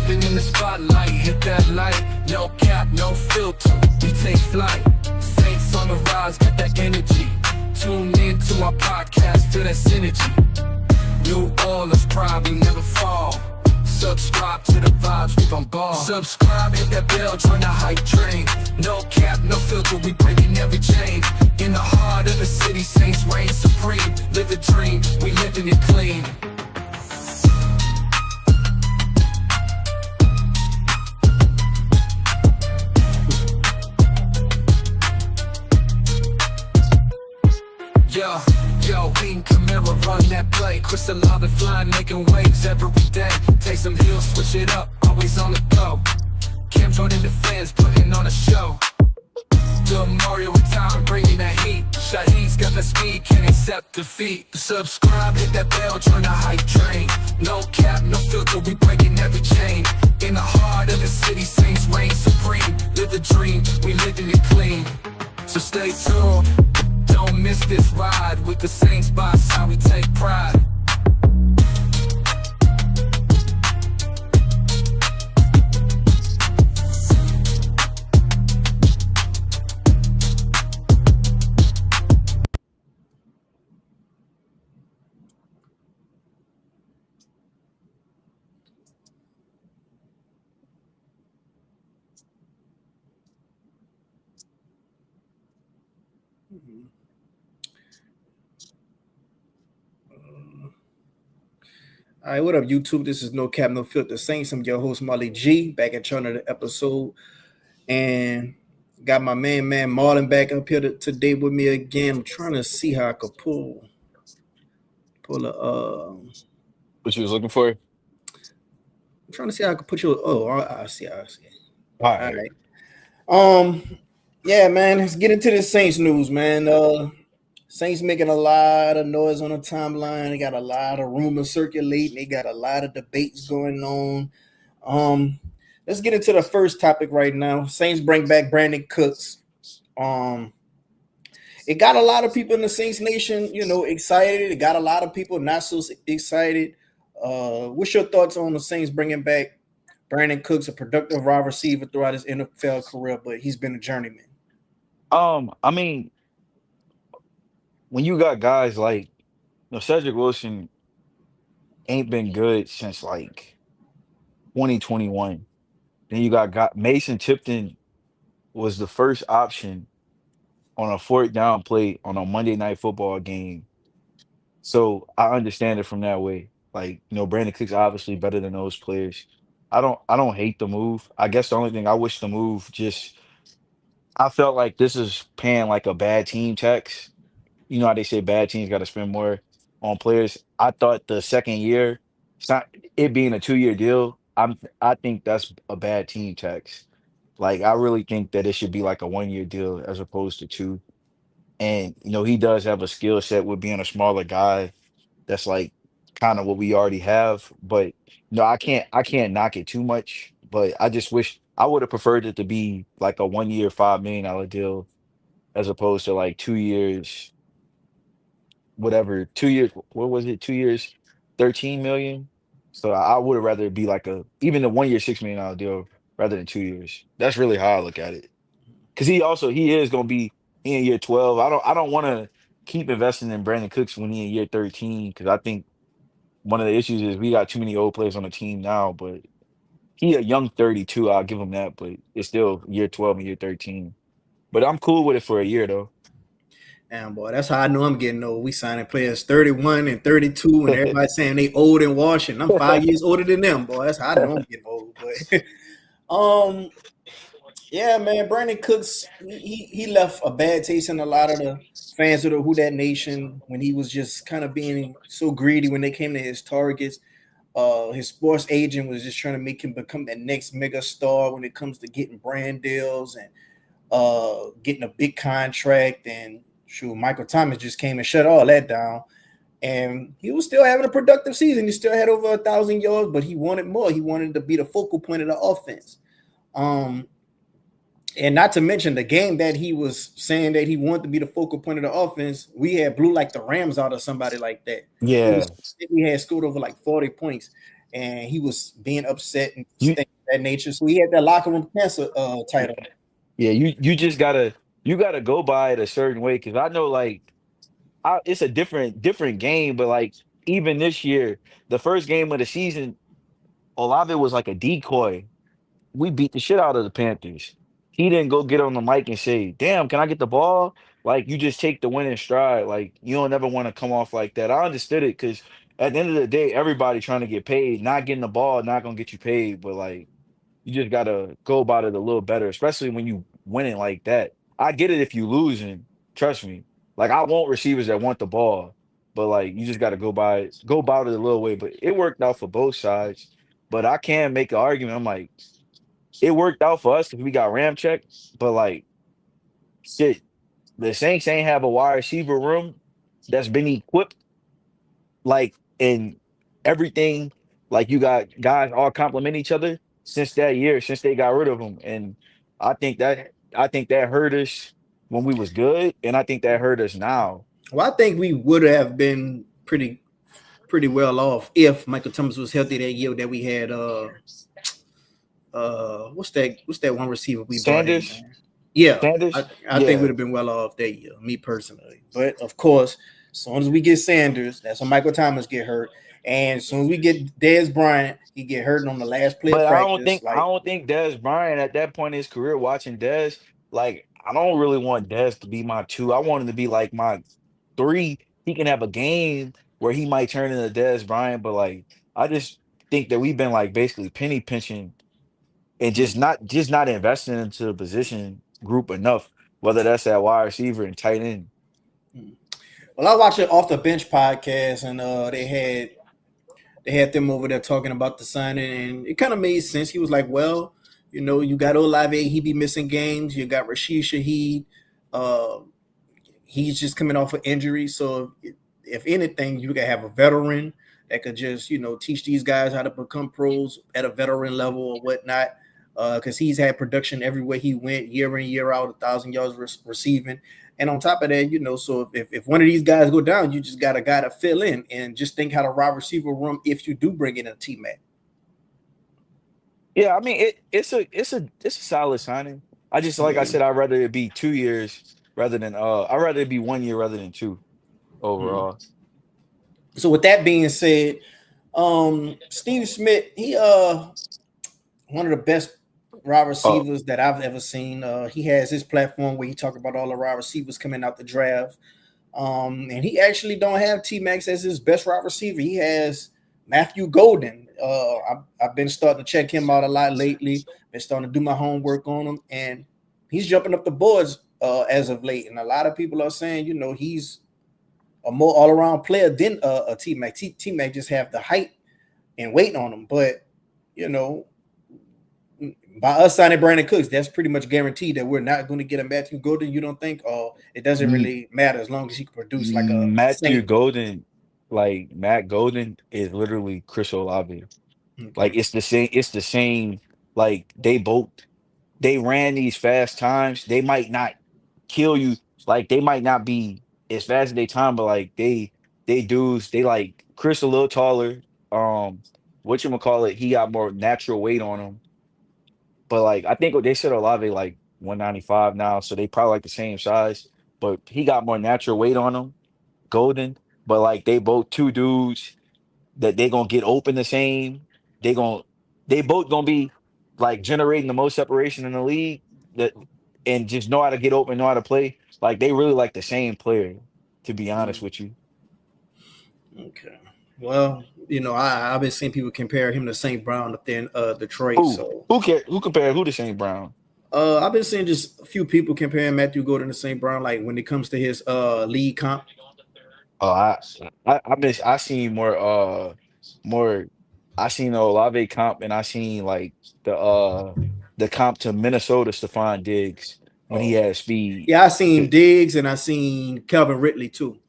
living in the spotlight, hit that light. No cap, no filter, we take flight. Saints on the rise, got that energy. Tune in to our podcast, feel that synergy. New Orleans pride, we never fall. Subscribe to the vibes, we bombard. Subscribe, hit that bell, join the hype train. No cap, no filter, we breaking every chain. In the heart of the city, Saints reign supreme. Live the dream, we living it clean. Yo, King Camara run that play. Crystal Lava flying, making waves every day. Take some heels, switch it up, always on the go. Cam joining the fans, putting on a show. Lil Mario with time, bringing that heat. Shaheen's got the speed, can't accept defeat. Subscribe, hit that bell, join the hype train. No cap, no filter, we breaking every chain. In the heart of the city, Saints reign supreme. Live the dream, we living it clean. So stay tuned, don't miss this ride. With the Saints by our side, we take pride. All right, what up, YouTube? This is No Cap, No Filter Saints. I'm your host, Marley G, back at another episode. And got my man Marlon back up here today with me again. I'm trying to see how I could pull a What you was looking for? I'm trying to see how I could put you. Oh, I see. All right. Yeah, man. Let's get into this Saints news, man. Saints making a lot of noise on the timeline. They got a lot of rumors circulating. They got a lot of debates going on. Let's get into the first topic right now. Saints bring back Brandin Cooks. It got a lot of people in the Saints Nation, excited. It got a lot of people not so excited. What's your thoughts on the Saints bringing back Brandin Cooks, a productive wide receiver throughout his NFL career, but he's been a journeyman? I mean, when you got guys like Cedric Wilson ain't been good since like 2021. Then you got Mason Tipton was the first option on a fourth down play on a Monday Night Football game. So I understand it from that way. Like, Brandon Cooks obviously better than those players. I don't hate the move. I guess the only thing I wish the move I felt like this is paying like a bad team tax. You know how they say bad teams got to spend more on players. I thought the second year, it's not it being a 2-year deal. I think that's a bad team tax. Like, I really think that it should be like a 1-year deal as opposed to two. And he does have a skill set with being a smaller guy. That's like kind of what we already have. But no, I can't knock it too much. But I just wish I would have preferred it to be like a 1-year $5 million deal as opposed to like 2 years, whatever, 2 years, what was it? 2 years, 13 million. So I would have rather it be like even a 1 year $6 million deal rather than 2 years. That's really how I look at it. Because he is gonna be in year 12. I don't want to keep investing in Brandon Cooks when he in year 13, because I think one of the issues is we got too many old players on the team now, but he a young 32, I'll give him that, but it's still year 12 and year 13. But I'm cool with it for a year though. And boy, that's how I know I'm getting old. We signing players 31 and 32, and everybody saying they old and washing. I'm 5 years older than them, boy. That's how I know I'm getting old. But yeah, man, Brandon Cooks, he left a bad taste in a lot of the fans of the Who Dat Nation when he was just kind of being so greedy when they came to his targets. His sports agent was just trying to make him become the next mega star when it comes to getting brand deals and getting a big contract. And shoot, Michael Thomas just came and shut all that down. And he was still having a productive season. He still had over 1,000 yards, but he wanted more. He wanted to be the focal point of the offense. And not to mention the game that he was saying that he wanted to be the focal point of the offense, we had blew like the Rams out or somebody like that. Yeah. We had scored over like 40 points. and he was being upset and You things of that nature. So he had that locker room cancer title. yeah, you just gotta go by it a certain way because I know like it's a different game, but like even this year, the first game of the season, Olave was like a decoy. We beat the shit out of the Panthers. He didn't go get on the mic and say, "Damn, can I get the ball?" Like you just take the win in stride. Like you don't ever want to come off like that. I understood it because at the end of the day, everybody trying to get paid. Not getting the ball, not gonna get you paid. But like you just gotta go about it a little better, especially when you winning like that. I get it if you losing. Trust me. Like I want receivers that want the ball, but like you just gotta go about it a little way. But it worked out for both sides. But I can make an argument. I'm like it worked out for us because we got ram checked, but like shit, the Saints ain't have a wide receiver room that's been equipped like in everything. Like you got guys all complement each other since that year, since they got rid of them, and I think that hurt us when we was good, and I think that hurt us now. Well, I think we would have been pretty well off if Michael Thomas was healthy that year that we had what's that one receiver we brought in, Sanders, man? Yeah, Sanders, I think we'd yeah. have been well off that year, me personally. But of course, as soon as we get Sanders, that's when Michael Thomas get hurt. And as soon as we get Dez Bryant, he get hurt on the last play of But practice. I Like, don't think Dez Bryant at that point in his career watching Dez, like I don't really want Dez to be my two. I want him to be like my three. He can have a game where he might turn into Dez Bryant, but like I just think that we've been like basically penny pinching and mm, just not investing into the position group enough, whether that's at wide receiver and tight end. mm. Well, I watched it off the bench podcast, and they had them over there talking about the signing, and it kind of made sense. He was like, "Well, you got Olave, he be missing games. You got Rashid Shaheed, uh, he's just coming off an injury. So, if anything, you could have a veteran that could just teach these guys how to become pros at a veteran level or whatnot. Because he's had production everywhere he went, year in year out, 1,000 yards receiving. And on top of that, so if one of these guys go down, you just got a guy to fill in, and just think how the wide receiver room if you do bring in a T Mac. Yeah, I mean it's a solid signing. I just like I Yeah. said, I'd rather it be 2 years rather than I'd rather it be 1 year rather than two Mm. overall. So with that being said, Steve Smith, he one of the best wide Oh, receivers that I've ever seen. He has his platform where he talk about all the wide receivers coming out the draft. And he actually don't have T Max as his best wide receiver. He has Matthew Golden. I've been starting to check him out a lot lately. Been starting to do my homework on him, and he's jumping up the boards as of late. And a lot of people are saying, he's a more all around player than a T Mac. T Mac just have the height and weight on him, but you know by us signing Brandon Cooks, that's pretty much guaranteed that we're not going to get a Matthew Golden. You don't think? Oh, it doesn't M- really matter as long as he can produce like a Matthew saint. Golden, like Matt Golden is literally Chris Olave. Okay. Like it's the same. Like they ran these fast times. They might not kill you. Like they might not be as fast as they time, but like they dudes, they like Chris a little taller. Whatchamacallit, he got more natural weight on him. But like I think they said Olave like 195 now, so they probably like the same size. But he got more natural weight on him, Golden. But like they both two dudes that they gonna get open the same. They gonna they both gonna be like generating the most separation in the league that and just know how to get open, know how to play. Like they really like the same player, to be honest Mm, with you. okay. Well, I've been seeing people compare him to St. Brown up there in Detroit. Who So who care who compared who to St. Brown? I've been seeing just a few people comparing Matthew Golden to St. Brown, like when it comes to his league comp. Oh, I seen more I seen the Olave comp and I seen like the comp to Minnesota Stephon Diggs when he Oh, had speed. yeah, I seen Diggs and I seen Calvin Ridley too.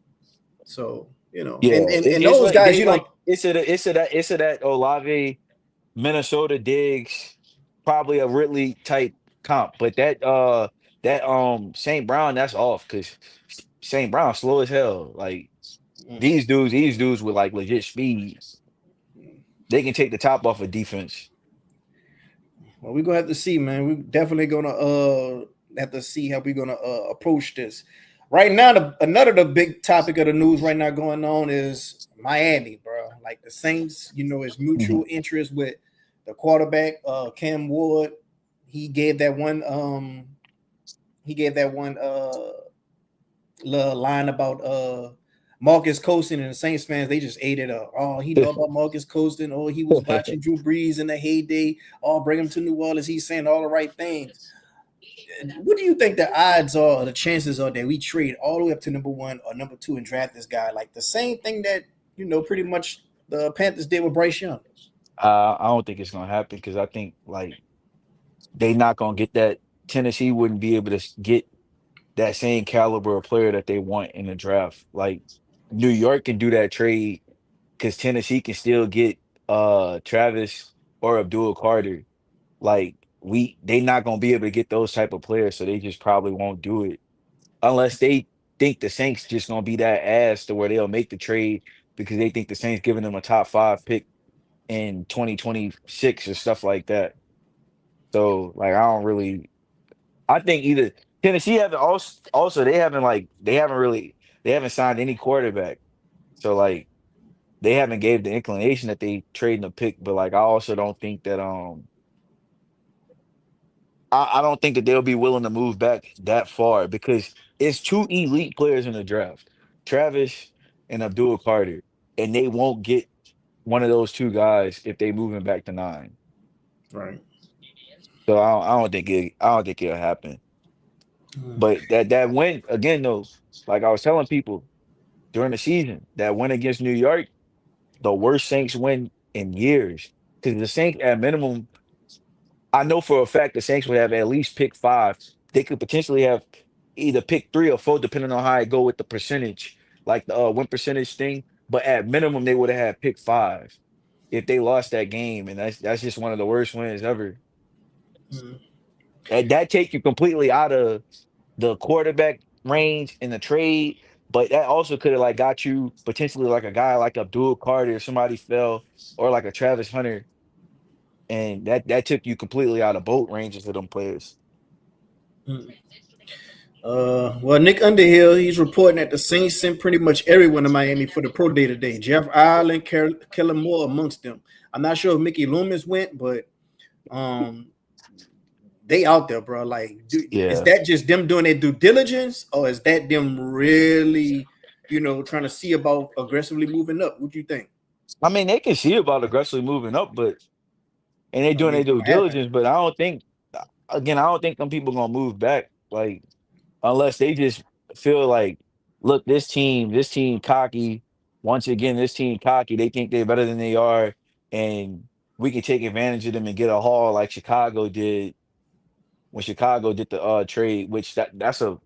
So and Yeah, and it's those like guys, they like it's a that Olave Minnesota Diggs probably a Ridley type comp, but that St. Brown that's off because St. Brown slow as hell. Like mm, these dudes with like legit speed. They can take the top off of defense. Well, we're gonna have to see, man. We definitely gonna have to see how we're gonna approach this. Right now, another the big topic of the news right now going on is Miami, bro. Like the Saints, is Mhm. mutual interest with the quarterback, Cam Ward. He gave that one little line about Marcus Colston, and the Saints fans, they just ate it up. Oh, he know about Marcus Colston. Oh, he was watching Drew Brees in the heyday. Oh, bring him to New Orleans. He's saying all the right things. What do you think the odds are, or the chances are that we trade all the way up to number 1 or number 2 and draft this guy? Like the same thing that pretty much the Panthers did with Bryce Young. I don't think it's gonna happen because I think like they not gonna get that. Tennessee wouldn't be able to get that same caliber of player that they want in the draft. Like New York can do that trade because Tennessee can still get Travis or Abdul Carter. Like they not gonna be able to get those type of players, so they just probably won't do it unless they think the Saints just gonna be that ass to where they'll make the trade because they think the Saints giving them a top 5 pick in 2026 or stuff like that. So like I don't really I think either Tennessee haven't also they haven't signed any quarterback. So like they haven't gave the inclination that they trading a pick, but like I also don't think that I don't think that they'll be willing to move back that far because it's two elite players in the draft, Travis and Abdul Carter, and they won't get one of those two guys if they move him back to 9. Right. So I don't think it'll happen. Mm. But that win again though, like I was telling people during the season, that win against New York, the worst Saints win in years. Because the Saints at minimum, I know for a fact the Saints would have at least pick 5. They could potentially have either pick 3 or 4, depending on how I go with the percentage, like the win percentage thing. But at minimum, they would have had pick 5 if they lost that game, and that's just one of the worst wins ever. Mm. And that take you completely out of the quarterback range in the trade, but that also could have like got you potentially like a guy like Abdul Carter, if somebody fell, or like a Travis Hunter, and that took you completely out of both ranges of them players. Mm. Well, Nick Underhill, he's reporting that the Saints sent pretty much everyone to Miami for the pro day today. Jeff Ireland, Kellen Moore amongst them. I'm not sure if Mickey Loomis went, but um, they out there, bro. Like, is Yeah. that just them doing their due diligence, or is that them really, trying to see about aggressively moving up? What do you think? I mean, they can see about aggressively moving up, but and they I don't doing their think it's due gonna happen. diligence, but I don't think again, I don't think them people gonna move back. Like unless they just feel like, look, this team cocky. Once again, this team cocky. They think they're better than they are, and we can take advantage of them and get a haul like Chicago did when Chicago did the trade. Which that's a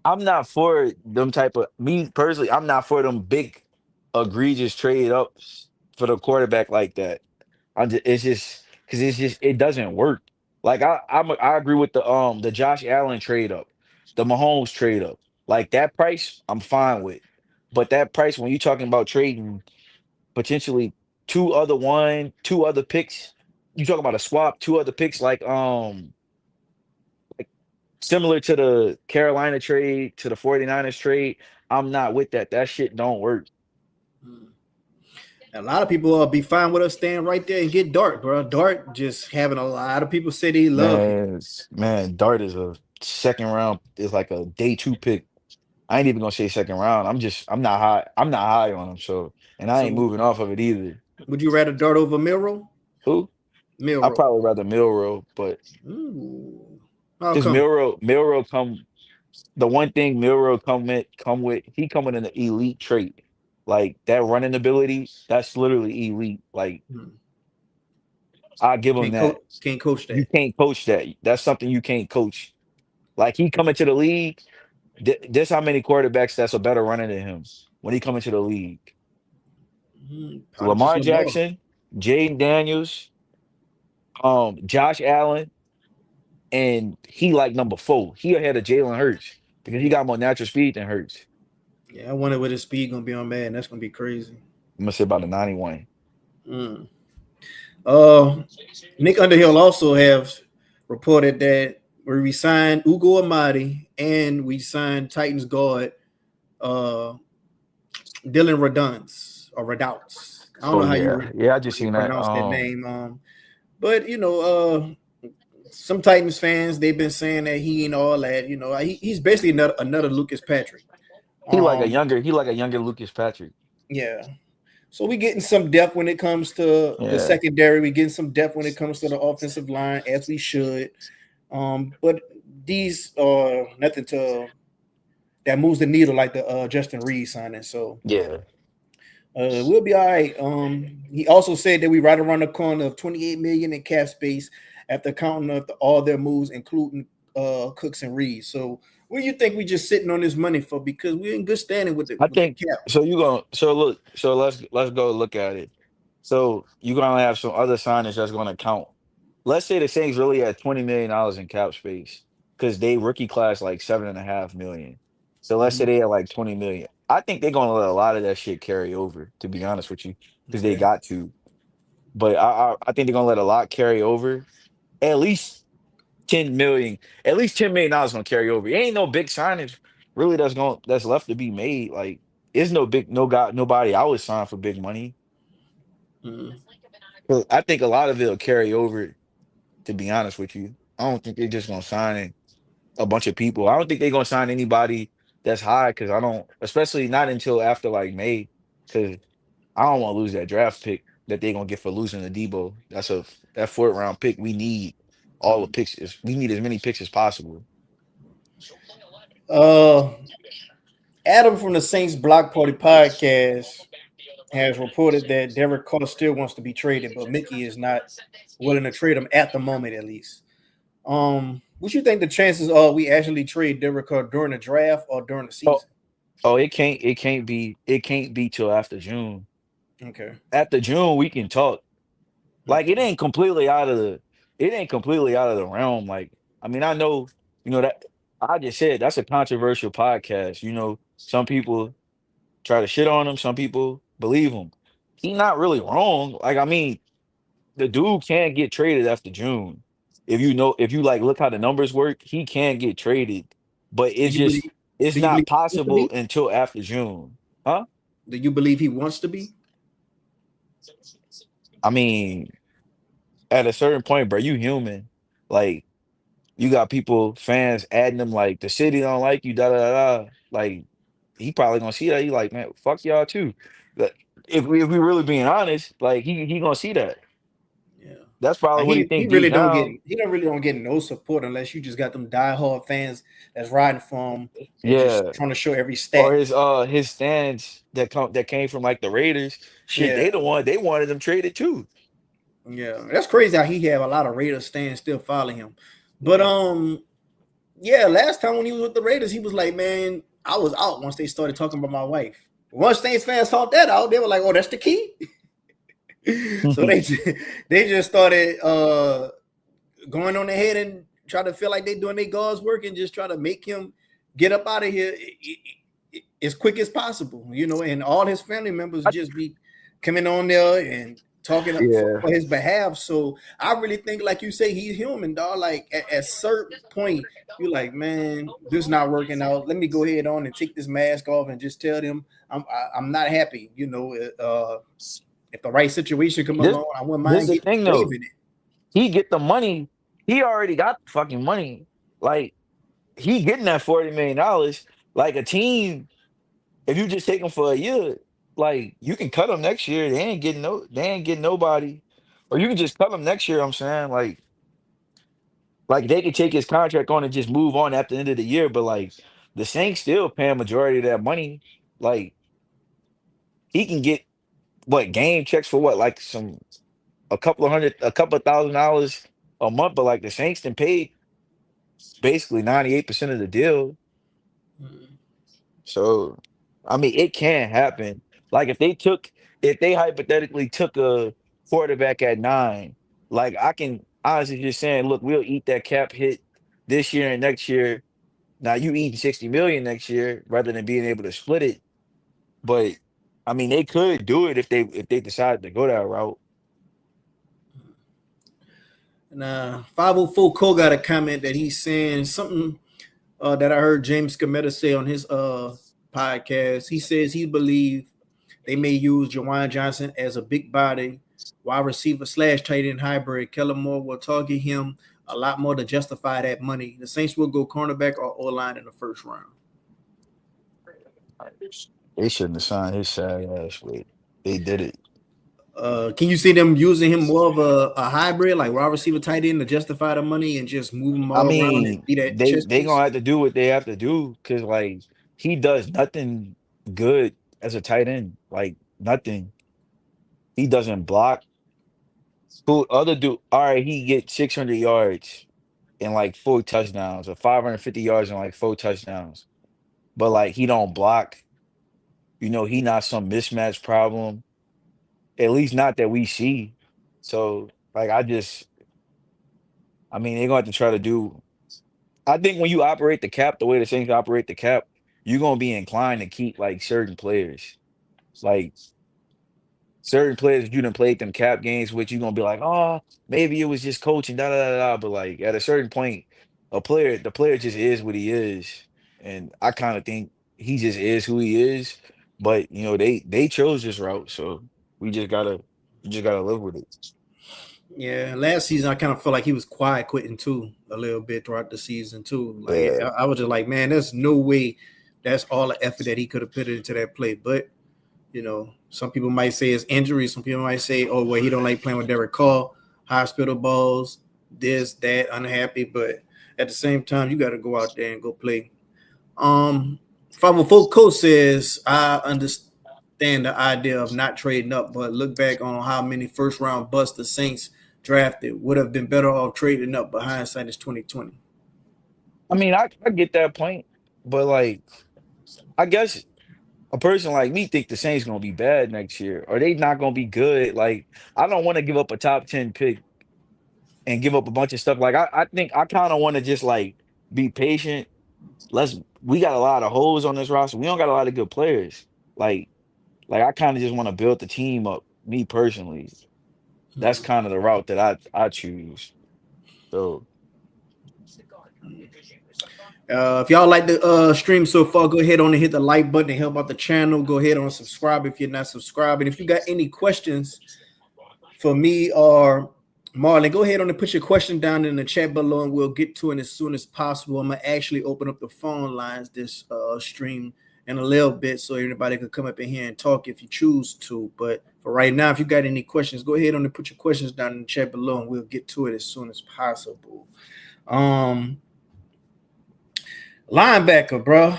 I'm not for them type of me personally. I'm not for them big egregious trade ups for the quarterback like that. It's just because it doesn't work. Like I agree with the Josh Allen trade up, the Mahomes trade up. Like that price, I'm fine with. But that price when you're talking about trading potentially two other picks, you talking about a swap, 2 other picks like similar to the Carolina trade, to the 49ers trade. I'm not with that. That shit don't work. Mm. A lot of people be fine with us staying right there and get Dart, bro. Dart just having a lot of people say they love him. Man, Dart is a second round, is like a day 2 pick. I ain't even gonna say second round. I'm not high on him, so and I ain't So, moving off of it either. would you rather Dart over Milrow? Who? I'd Milrow. probably rather Milrow, but Ooh. How because come? Milrow come the one thing Milrow come with he come with an elite trait. Like that running ability, that's literally elite. Like Hmm. I give him that. Can't coach You that. can't coach that. That's something you can't coach. Like he coming to the league, this how many quarterbacks that's a better runner than him when he come into the league. Probably just Lamar Lamar. Jackson, Jaden Daniels, Josh Allen, and he like number 4. He ahead of Jalen Hurts because he got more natural speed than Hurts. Yeah, I wonder what his speed gonna be on Madden. That's gonna be crazy. I'm gonna say about a 91. Mm. Uh, Nick Underhill also have reported that we signed Ugo Amadi and we signed Titans guard uh, Dylan Redunce or Redoubts. I don't Oh know how yeah, yeah. I how just you seen that. pronounce that name. But some Titans fans they've been saying that he ain't all that. He's basically another Lucas Patrick. Um, He like a younger Lucas Patrick. yeah. So we getting some depth when it comes to the Yeah, secondary. We getting some depth when it comes to the offensive line, as we should. But these are nothing to that moves the needle like the Justin Reed signing. So yeah. we'll be all right. He also said that we right around the corner of 28 million in cap space after counting up all their moves, including Cooks and Reed. So what do you think we just sitting on this money for? Because we're in good standing with the I with the think cap. so. You going so look. So let's go look at it. So you're gonna have some other signings that's gonna count. Let's say the Saints really had $20 million in cap space because they rookie class like 7.5 million. So let's say Mhm. they had like 20 million. I think they're gonna let a lot of that shit carry over, to be honest with you, because they Okay. got to. But I think they're gonna let a lot carry over. At least 10 million, at least $10 million gonna carry over. It ain't no big signage really that's left to be made. Like, there's no big nobody I would sign for big money. Mhm. But I think a lot of it'll carry over, to be honest with you. I don't think they're just gonna sign a bunch of people. I don't think they're gonna sign anybody that's high because I don't, especially not until after like May, because I don't want to lose that draft pick that they're gonna get for losing the Debo. That fourth round pick. We need all the Mhm. picks. We need as many picks as possible. Uh, Adam from the Saints Block Party podcast has reported that Derek Carr still wants to be traded, but Mickey is not willing to trade him at the moment, at least. What you think the chances are we actually trade Derek Carr during the draft or during the Oh, season? oh, it can't be till after June. Okay. After June, we can talk. Like Okay. it ain't completely out of the realm. Like, I mean, I know, that I just said that's a controversial podcast. Some people try to shit on him, some people believe him. He not really wrong. Like, I mean, the dude can get traded after June. If you like look how the numbers work, he can get traded, but Do you believe? it's Do you not believe he wants to possible be? until after June. Huh? Do you believe he wants to be? I mean, at a certain point, bro, you human. Like, you got people, fans adding them like the city don't like you, da da da. Da. Like, he probably gonna see that. He like, man, fuck y'all too. Like, if we really being honest, like he gonna see that. Yeah. That's probably what he He think deep really don't get down. no support unless you just got them diehard fans that's riding for him and just Yeah. trying to show every Or stat. his stands that came from like the Raiders. Shit, Yeah. they wanted him traded too. Yeah. That's crazy how he have a lot of Raiders stands still following him. But yeah, last time when he was with the Raiders, he was like, man, I was out once they started talking about my wife. Once Saints fans found that out, they were like, oh, that's the key. So they just started going on ahead and try to feel like they're doing their God's work and just try to make him get up out of here as quick as possible, and all his family members I- just be coming on there and talking up for, yeah. for his behalf. So I really think, like you say, he's human, dog. Like at certain point, you're like, man, this is not working out. Let me go ahead on and take this mask off and just tell them I'm not happy. If the right situation come This along, I wouldn't this is mind the getting thing though. waving it. He get the money. He already got the fucking money. Like, he getting that $40 million. Like, a team, if you just take him for a year, like, you can cut him next year. They ain't getting nobody. Or you can just cut him next year. I'm saying, like they could take his contract on and just move on at the end of the year. But like, the Saints still paying majority of that money. Like, he can get what game checks for what, like a couple of $1,000 a month. But like, the Saints then paid basically 98% of the deal. Mm. So, I mean, it can happen. Like, if they hypothetically took a quarterback at 9, like, I can honestly just saying, look, we'll eat that cap hit this year and next year. Now you eating 60 million next year rather than being able to split it. But I mean, they could do it if they decided to go that route. Now, 504 Cole got a comment that he's saying something that I heard James Cometa say on his podcast. He says he believes they may use Jawan Johnson as a big body wide receiver slash tight end hybrid. Kellen Moore will target him a lot more to justify that money. The Saints will go cornerback or O line in the first round. They shouldn't have signed his sad ass, but they did it. Can you see them using him more of a hybrid, like wide receiver tight end, to justify the money and just move him I all around and mean, be that they chess they piece? gonna have to do what they have to do because like he does nothing good as a tight end, like nothing. He doesn't block. Who other dude? All right, he get 600 yards and like 4 touchdowns or 550 yards and like 4 touchdowns, but like he don't block. He not some mismatch problem. At least not that we see. So like I mean, they're gonna have to try to do. I think when you operate the cap the way the Saints operate the cap, you're gonna be inclined to keep like certain players. Like certain players that you done played them cap games with, you're gonna be like, oh, maybe it was just coaching, da da da da. But like at a certain point, the player just is what he is. And I kind of think he just is who he is. But they chose this route, so we just gotta live with it. Yeah, last season I kind of felt like he was quiet quitting too a little bit throughout the season too. Like Yeah. I was just like, man, there's no way that's all the effort that he could have put into that play. But some people might say it's injury. Some people might say, oh, well, he don't like playing with Derek Carr, hospital balls, this, that, unhappy. But at the same time, you got to go out there and go play. 504 Coach says, I understand the idea of not trading up, but look back on how many first round busts the Saints drafted. Would have been better off trading up, but hindsight is 2020. I mean, I get that point, but like I guess a person like me think the Saints gonna be bad next year, or they not gonna be good. Like I don't want to give up a top 10 pick and give up a bunch of stuff. Like I think I kind of want to just like be patient. We got a lot of holes on this roster. We don't got a lot of good players. Like I kind of just want to build the team up. Me personally, that's kind of the route that I choose. So If y'all like the stream so far, go ahead on and hit the like button and help out the channel. Go ahead on subscribe if you're not subscribed. And if you got any questions for me or Marlon, go ahead on and put your question down in the chat below and we'll get to it as soon as possible. I'm going to actually open up the phone lines this stream in a little bit so everybody could come up in here and talk if you choose to. But for right now, if you got any questions, go ahead on and put your questions down in the chat below and we'll get to it as soon as possible. Linebacker, bro.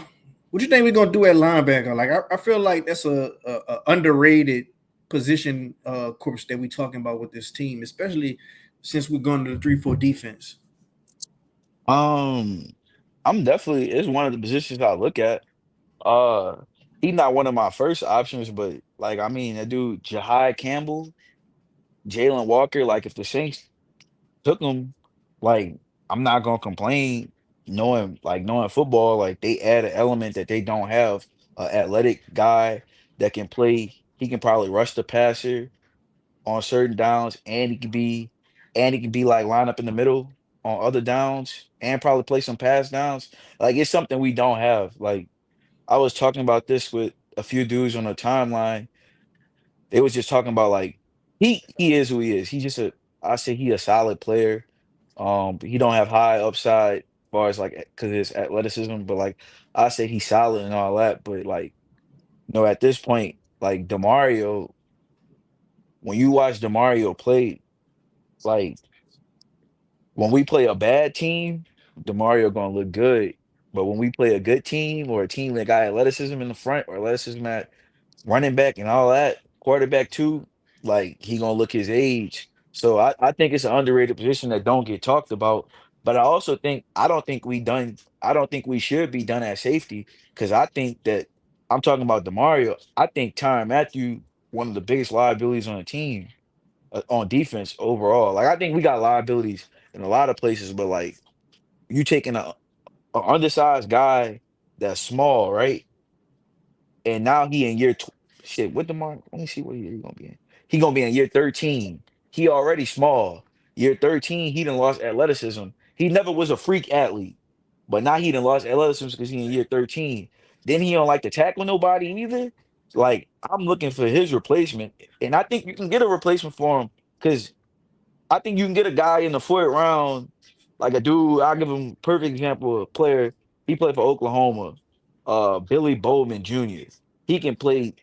What you think we're gonna do at linebacker? Like, I feel like that's a underrated position course that we're talking about with this team, especially since we're going to the 3-4 defense. um, I'm definitely it's one of the positions I look at. Uh, he's not one of my first options, but like I mean, that dude Jahai Campbell, Jalen Walker. Like if the Saints took him, like I'm not gonna complain. Knowing football, like they add an element that they don't have. Athletic guy that can play. He can probably rush the passer on certain downs, and he can be like line up in the middle on other downs, and probably play some pass downs. Like it's something we don't have. Like I was talking about this with a few dudes on the timeline. They was just talking about like he is who he is. He's just a I say he a solid player. He don't have high upside as far as like because his athleticism, but like I say he's solid and all that. But like at this point, like Demario, when you watch Demario play, like when we play a bad team, Demario gonna look good. But when we play a good team or a team that got athleticism in the front or athleticism at running back and all that, quarterback too, like he gonna look his age. So I think it's an underrated position that don't get talked about. But I also think I don't think we should be done at safety because I think that I'm talking about Demario. I think Tyrann Matthew one of the biggest liabilities on the team on defense overall. Like I think we got liabilities in a lot of places, but like you taking a undersized guy that's small, right? And now he in shit. What the mark? Let me see what year he gonna be in. He gonna be in year 13. He already small. Year 13, he done lost athleticism. He never was a freak athlete, but now he done lost athleticism because he in year 13. Then he don't like to tackle nobody either. Like, I'm looking for his replacement, and I think you can get a replacement for him because I think you can get a guy in the fourth round, like a dude. I'll give him perfect example. A player he played for Oklahoma, Billy Bowman Jr. He can play.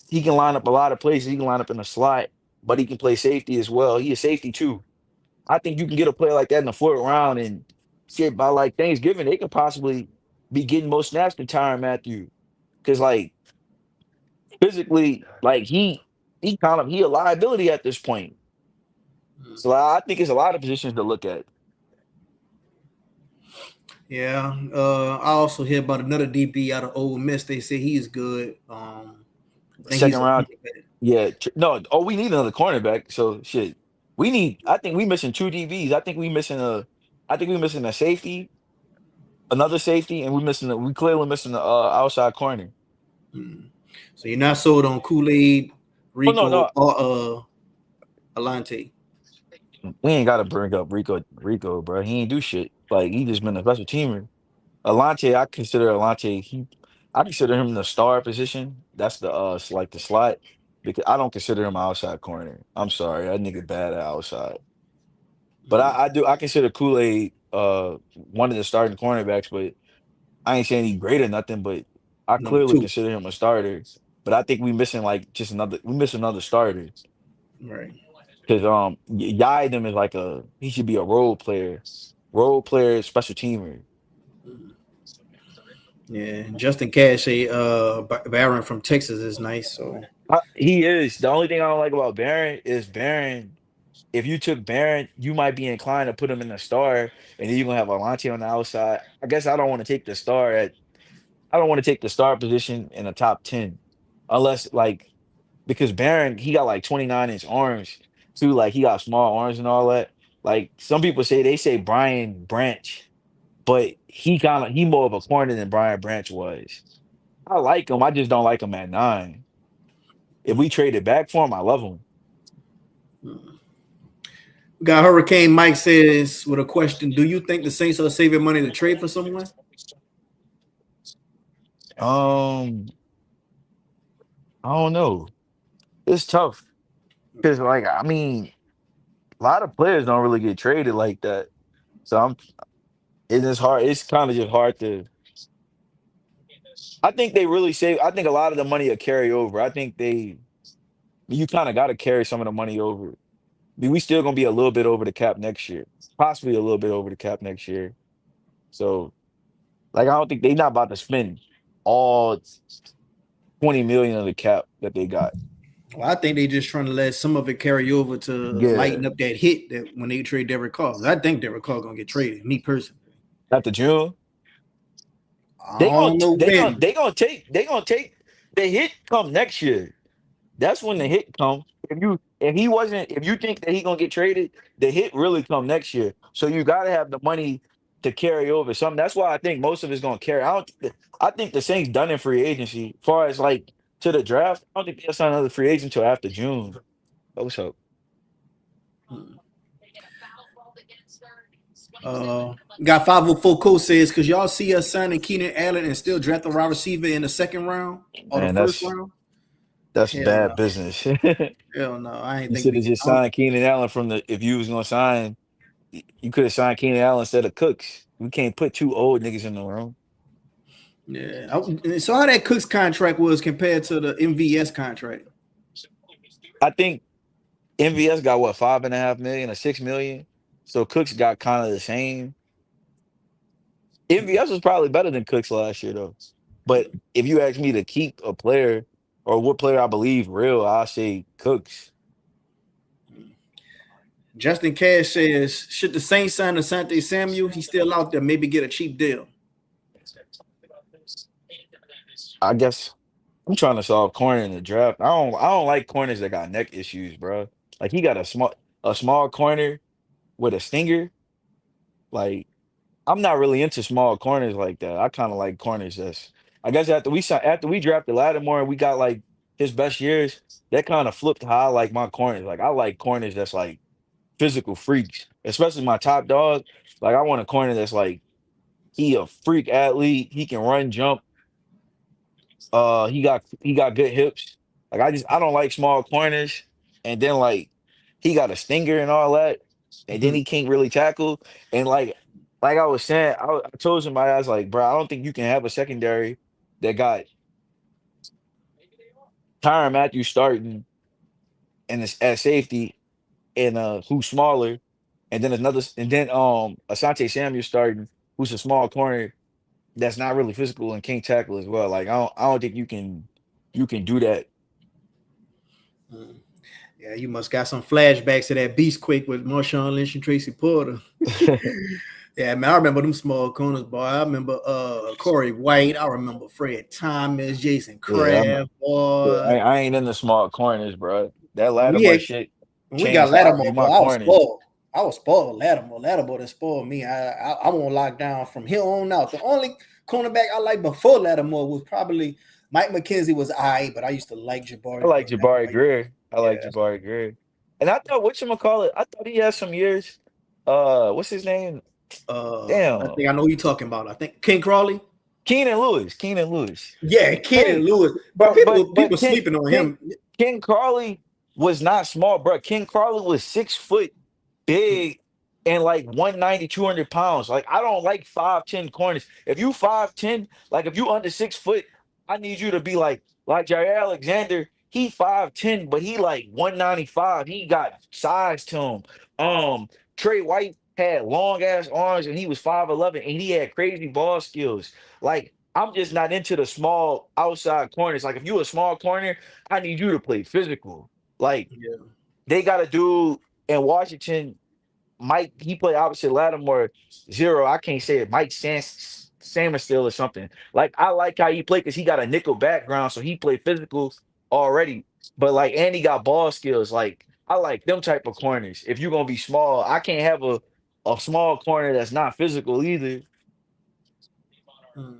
He can line up a lot of places. He can line up in the slot, but he can play safety as well. He a safety too. I think you can get a player like that in the fourth round and shit by like Thanksgiving, they could possibly be getting more snaps than Tyrann Matthew. Cause like physically, like he a liability at this point. So I think it's a lot of positions to look at. Yeah. I also hear about another DB out of Ole Miss. They say he's good. I think Second he's a round, yeah. No, oh, we need another cornerback. So shit. We need I think we missing two DBs. I think we missing a safety, another safety, and we clearly missing the outside corner. So you're not sold on Kool-Aid, Oh no, Rico, no. or Alante. We ain't gotta bring up Rico, bro. He ain't do shit. Like he just been a special teamer. I consider him the star position. That's the like the slot because I don't consider him outside corner. I'm sorry, that nigga bad at outside. But I consider Kool-Aid one of the starting cornerbacks, but I ain't saying he great or nothing, but I Number clearly two. consider him a starter. But I think we missing like just another we miss another starter. Right. Because Yidem is like he should be a role player, special teamer. Yeah. Justin Cash, Baron from Texas is nice. So He is. The only thing I don't like about Barron is Barron. If you took Barron, you might be inclined to put him in the star, and then you're gonna have Alante on the outside. I guess I don't want to take the star at. I don't want to take the star position in the top 10, unless like because Barron he got like 29-inch arms too. Like he got small arms and all that. Like some people say they say Brian Branch, but he more of a corner than Brian Branch was. I like him. I just don't like him at 9. If we traded back for him, I love him. we got Hurricane Mike says with a question: do you think the Saints are saving money to trade for someone? Um, I don't know. It's tough because, like, I mean, a lot of players don't really get traded like that. So it's hard. It's kind of just hard to. I think they really save. I think a lot of the money will carry over. You kind of got to carry some of the money over. I mean, we still gonna be a little bit over the cap next year, possibly a little bit over the cap next year. So, like, I don't think they're not about to spend all 20 million of the cap that they got. Well, I think they just trying to let some of it carry over to lighten Yeah, up that hit that when they trade Derek Carr. I think Derek Carr gonna get traded. Me personally, after June. I don't know when. They gonna take the hit come next year. That's when the hit come. If you think that he gonna get traded, the hit really come next year. So you gotta have the money to carry over something. That's why I think most of it's gonna carry. I think the Saints done in free agency. As far as like to the draft, I don't think they'll sign another free agent until after June. Oh, what's up? Got 504 Co says, because y'all see us signing Keenan Allen and still draft a wide receiver in the second round or the Man, first round? that's Hell bad no. business. Hell no. I ain't You think should we have can. just signed Keenan Allen from the if you was gonna sign. You could have signed Keenan Allen instead of Cooks. We can't put two old niggas in the room. Yeah. So how that Cooks contract was compared to the MVS contract? I think MVS got what 5.5 million or 6 million. So Cooks got kind of the same. MVS was probably better than Cooks last year though. But if you ask me to keep a player or what player I believe real, I'll say Cooks. Justin Cash says, should the Saints sign Asante Samuel? He's still out there. Maybe get a cheap deal. I guess I'm trying to solve corner in the draft. I don't like corners that got neck issues, bro. Like he got a small corner with a stinger. Like I'm not really into small corners like that. I kind of like corners that's. I guess after we drafted Lattimore and we got like his best years, that kind of flipped how I like my corners. Like I like corners that's like physical freaks, especially my top dog. Like I want a corner that's like he a freak athlete. He can run, jump. He got good hips. Like I don't like small corners. And then like he got a stinger and all that. And then Mhm. he can't really tackle. And like I was saying, I told somebody I was like, bro, I don't think you can have a secondary that got Tyrann Matthew starting and it's at safety and who's smaller, and then Asante Samuel starting, who's a small corner that's not really physical and can't tackle as well. Like I don't think you can do that. Mm. Yeah, you must got some flashbacks to that Beast Quake with Marshawn Lynch and Tracy Porter. Yeah, man, I remember them small corners, boy. I remember Corey White. I remember Fred Thomas, Jason Yeah, Kraft, yeah, boy. I ain't in the small corners, bro. That When we Lattimore had shit when we got changed how I view Lattimore, boy, my I was corners. spoiled. I was spoiled. Lattimore. Lattimore that spoiled me. I won't lock down from here on out. The only cornerback I liked before Lattimore was probably Mike McKenzie was I, but I used to like I Jabari like Greer. That was Jabari like, Greer. I yeah, like Jabari Greer. And I thought whatchamacallit, I thought he had some years. What's his name? I Damn. think I know who you're talking about. I think King Crawley. Keenan Lewis. Keenan Lewis. Yeah, Keaton Hey, Lewis. But but but people but sleeping on Ken him. Ken Crawley was not small, bro. Ken Crawley was 6 foot, big, and like 190, 200 pounds. Like I don't like 5'10" corners. If you 5'10", like if you under 6 foot, I need you to be like Jair Alexander. He 5'10", but he like 195. He got size to him. Trey White had long ass arms and he was 5'11", and he had crazy ball skills. Like I'm just not into the small outside corners. Like if you a small corner, I need you to play physical. Like Yeah. they got a dude in Washington, Mike. He played opposite Lattimore. Zero. I can't say it. Mike Samerstill or something. Like I like how he played because he got a nickel background, so he played physical already. But like, and he got ball skills. Like I like them type of corners. If you're gonna be small, I can't have a small corner that's not physical either. Mm.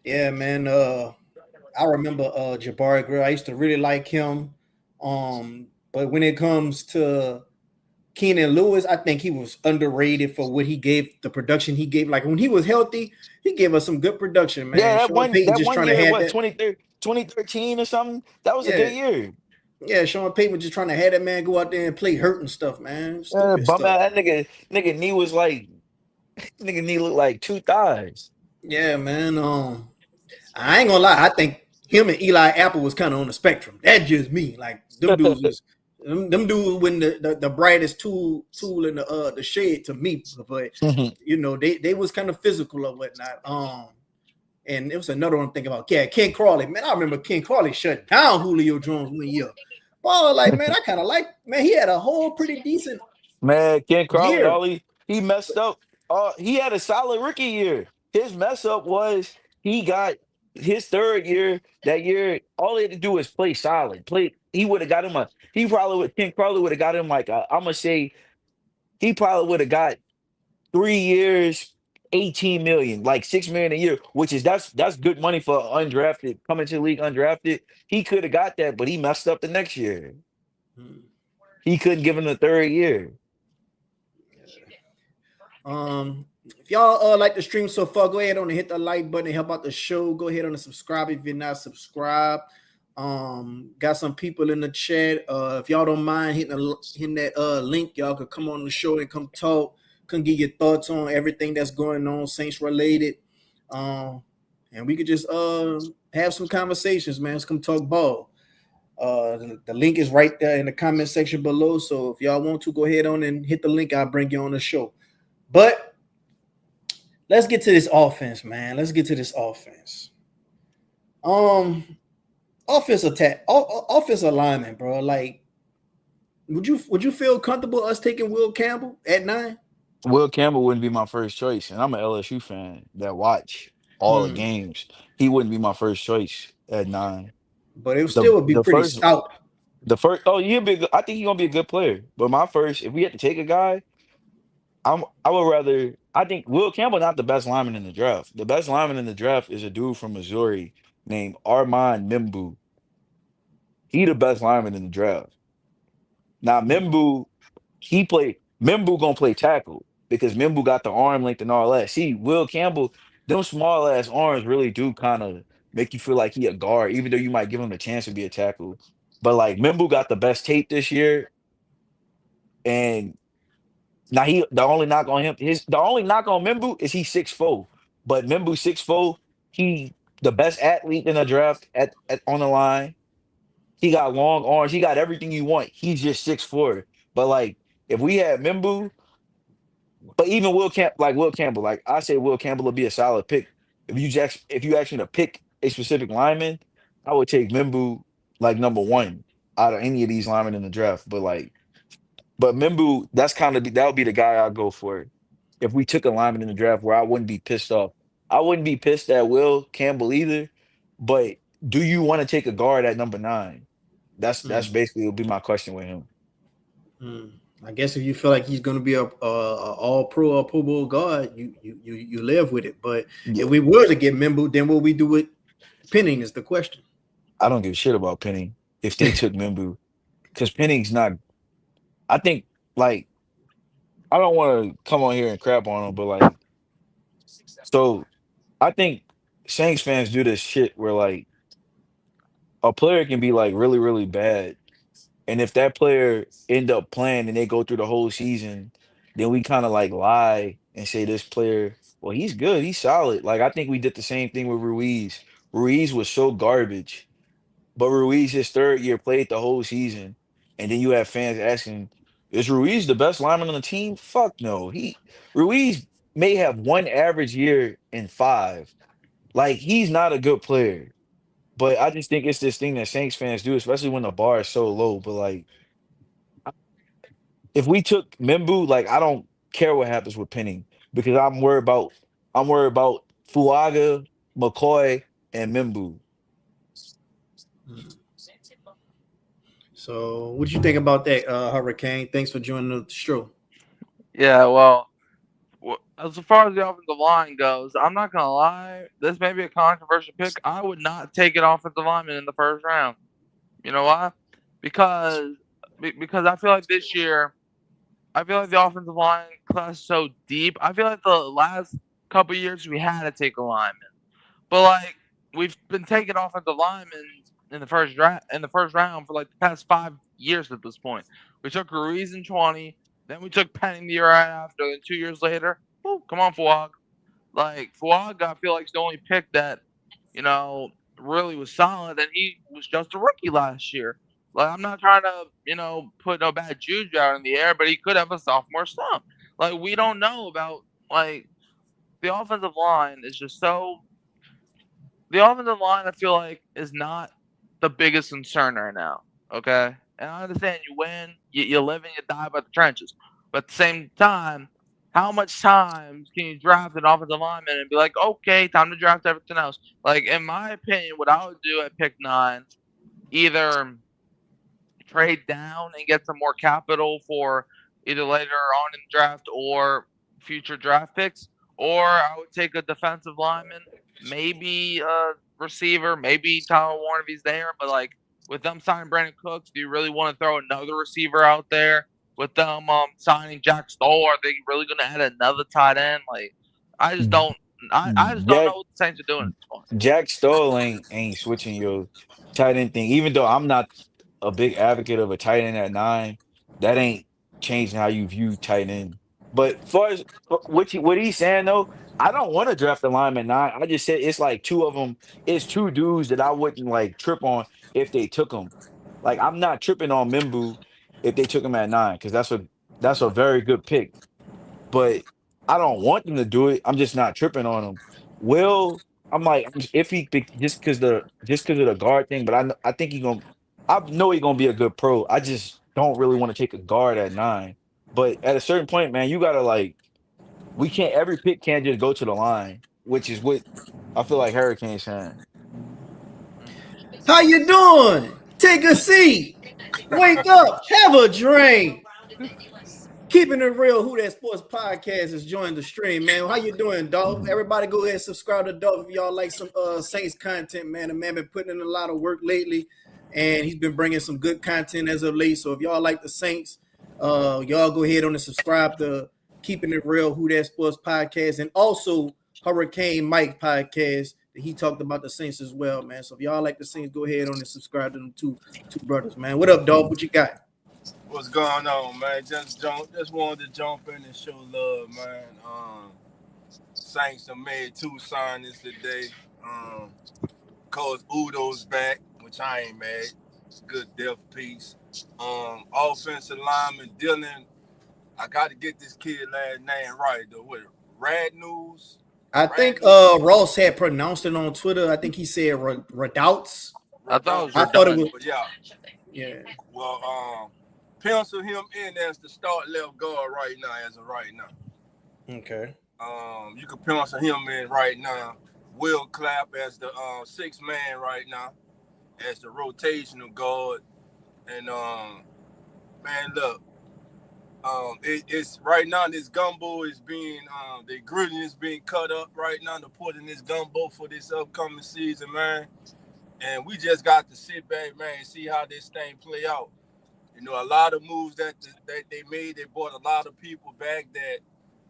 Yeah, man. I remember Jabari Greer. I used to really like him. But when it comes to Keenan Lewis, I think he was underrated for what he gave, the production he gave. Like when he was healthy, he gave us some good production, Yeah, man. Sean Payton that just one trying to year, have what, that. 2013 or something? That was a Yeah, good year. yeah. Sean Payton was just trying to have that man go out there and play hurt and stuff, man. Stupid Bum stuff. out that nigga knee was like nigga knee looked like two thighs. Yeah, man. I ain't gonna lie. I think him and Eli Apple was kind of on the spectrum. That's just me. Like them dudes was them dudes when the brightest tool in the shade to me. But you know, they was kind of physical or whatnot. And it was another one I'm thinking about. Yeah, Ken Crawley. Man, I remember Ken Crawley shut down Julio Jones one year. Ball like, man, I kind of like, man, he had a whole pretty decent Man, Ken Crawley, year. he messed up. He had a solid rookie year. His mess up was he got his third year. That year, all he had to do was play solid. Play. He would have got him a. He probably would. Ken Crawley would have got him like I'm gonna say he probably would have got 3 years, 18 million, like 6 million a year, which is that's good money for undrafted coming to the league undrafted. He could have got that, but he messed up the next year. Hmm. He couldn't give him the third year. If y'all like the stream so far, go ahead on and hit the like button and help out the show. Go ahead on and subscribe if you're not subscribed. Got some people in the chat. If y'all don't mind hitting that link, y'all could come on the show and come talk, come get your thoughts on everything that's going on, Saints related. And we could just have some conversations, man. Let's come talk ball. The link is right there in the comment section below. So if y'all want to go ahead on and hit the link, I'll bring you on the show. But let's get to this offense, man. Let's get to this offense. Offense attack, offense alignment, bro. Like, would you feel comfortable us taking Will Campbell at 9? Will Campbell wouldn't be my first choice, and I'm an LSU fan that watch all the Hmm. games. He wouldn't be my first choice at 9. But it The still would be the pretty first stout. the first oh he'll be I think he's gonna be a good player. But my first, if we had to take a guy, I would rather I think Will Campbell not the best lineman in the draft. The best lineman in the draft is a dude from Missouri named Armand Mimbu. He the best lineman in the draft. Now Hmm. Mimbu, he played Mimbu gonna play tackle because Mimbu got the arm length and all that. See, Will Campbell, them small ass arms really do kind of make you feel like he a guard, even though you might give him a chance to be a tackle. But like Mimbu got the best tape this year, and now he the only knock on him the only knock on Mimbu is he's 6'4". But Mimbu 6'4", he the best athlete in the draft at on the line. He got long arms. He got everything you want. He's just 6'4". But like if we had Mimbu, but even Will Campbell, like I say Will Campbell would be a solid pick. If you ask me to pick a specific lineman, I would take Mimbu like number one out of any of these linemen in the draft. But Mimbu, that would be the guy I'd go for. If we took a lineman in the draft where I wouldn't be pissed off. I wouldn't be pissed at Will Campbell either. But do you want to take a guard at number 9? That's Mm, basically would be my question with him. mm. I guess if you feel like he's going to be a all pro or Pro Bowl guard, you live with it. But Yeah, if we were to get Mimbu, then what we do with Penning is the question. I don't give a shit about Penning if they took Mimbu. Because Penning's not I think like I don't want to come on here and crap on him, but like so I think Saints fans do this shit where like a player can be like really, really bad. And if that player end up playing and they go through the whole season, then we kind of like lie and say this player, well, he's good, he's solid. Like I think we did the same thing with Ruiz. Ruiz was so garbage, but Ruiz his 3rd year played the whole season, and then you have fans asking, "Is Ruiz the best lineman on the team?" Fuck no. Ruiz may have one average year in 5. Like he's not a good player. But I just think it's this thing that Saints fans do, especially when the bar is so low. But like, if we took Mimbu, like I don't care what happens with Penning because I'm worried about Fuaga, McCoy, and Mimbu. Mm. So, what you think about that, Hurricane? Thanks for joining the show. Yeah, well, as far as the offensive line goes, I'm not gonna lie. This may be a controversial pick. I would not take an offensive lineman in the first round. You know why? Because because I feel like this year, I feel like the offensive line class is so deep. I feel like the last couple years we had to take a lineman, but like we've been taking offensive linemen in the first round for like the past 5 years at this point. We took Ruiz in 20, then we took Penning the year right after, then 2 years later, oh, come on, Fuag. Like Fuag, I feel like is the only pick that you know really was solid, and he was just a rookie last year. Like I'm not trying to put no bad juju out in the air, but he could have a sophomore slump. Like we don't know about like the offensive line is just so the offensive line, I feel like, is not the biggest concern right now. Okay, and I understand you win, you live and you die by the trenches, but at the same time, how much time can you draft an offensive lineman and be like, okay, time to draft everything else? Like, in my opinion, what I would do at pick 9, either trade down and get some more capital for either later on in the draft or future draft picks, or I would take a defensive lineman, maybe a receiver, maybe Tyler Warren if he's there. But like with them signing Brandon Cooks, do you really want to throw another receiver out there? With them signing Jack Stoll, are they really going to add another tight end? Like I just don't. I just don't know Jack what the Saints are doing at this point. Jack Stoll ain't switching your tight end thing. Even though I'm not a big advocate of a tight end at 9, that ain't changing how you view tight end. But far as what he's saying though, I don't want to draft a lineman 9. I just said it's like two of them. It's two dudes that I wouldn't like trip on if they took them. Like I'm not tripping on Mimbu if they took him at 9 because that's a very good pick. But I don't want them to do it. I'm just not tripping on them. Will I'm like I'm just iffy just because of the guard thing, but I think I know he's gonna be a good pro. I just don't really want to take a guard at 9. But at a certain point, man, you gotta like we can't every pick can't just go to the line, which is what I feel like Hurricane's saying. How you doing? Take a seat. Wake up. Have a drink. Keeping it real, Who That Sports Podcast has joined the stream, man. How you doing, Dolph? Everybody go ahead and subscribe to Dolph if y'all like some Saints content, man. The man been putting in a lot of work lately, and he's been bringing some good content as of late. So if y'all like the Saints, Y'all go ahead on and subscribe to Keeping It Real Who That Sports podcast, and also Hurricane Mike podcast. He talked about the Saints as well, man. So if y'all like the Saints, go ahead on and subscribe to them two brothers, man. What up, dog? What you got? What's going on, man? Just wanted to jump in and show love, man. Saints have made 2 signings today. Cause Udo's back, which I ain't mad. Good death piece. Offensive lineman Dylan. I got to get this kid last name right though. What? Rad News. I think Ross had pronounced it on Twitter. I think he said Redoubts. I thought it was. But yeah. Well, pencil him in as the start left guard right now, as of right now. Okay. You can pencil him in right now. Will Clapp as the 6th man right now, as the rotational guard. And man, look, it's right now this gumbo is being the gritting is being cut up right now to put in this gumbo for this upcoming season, man. And we just got to sit back, man, and see how this thing play out. You know, a lot of moves that they made, they brought a lot of people back that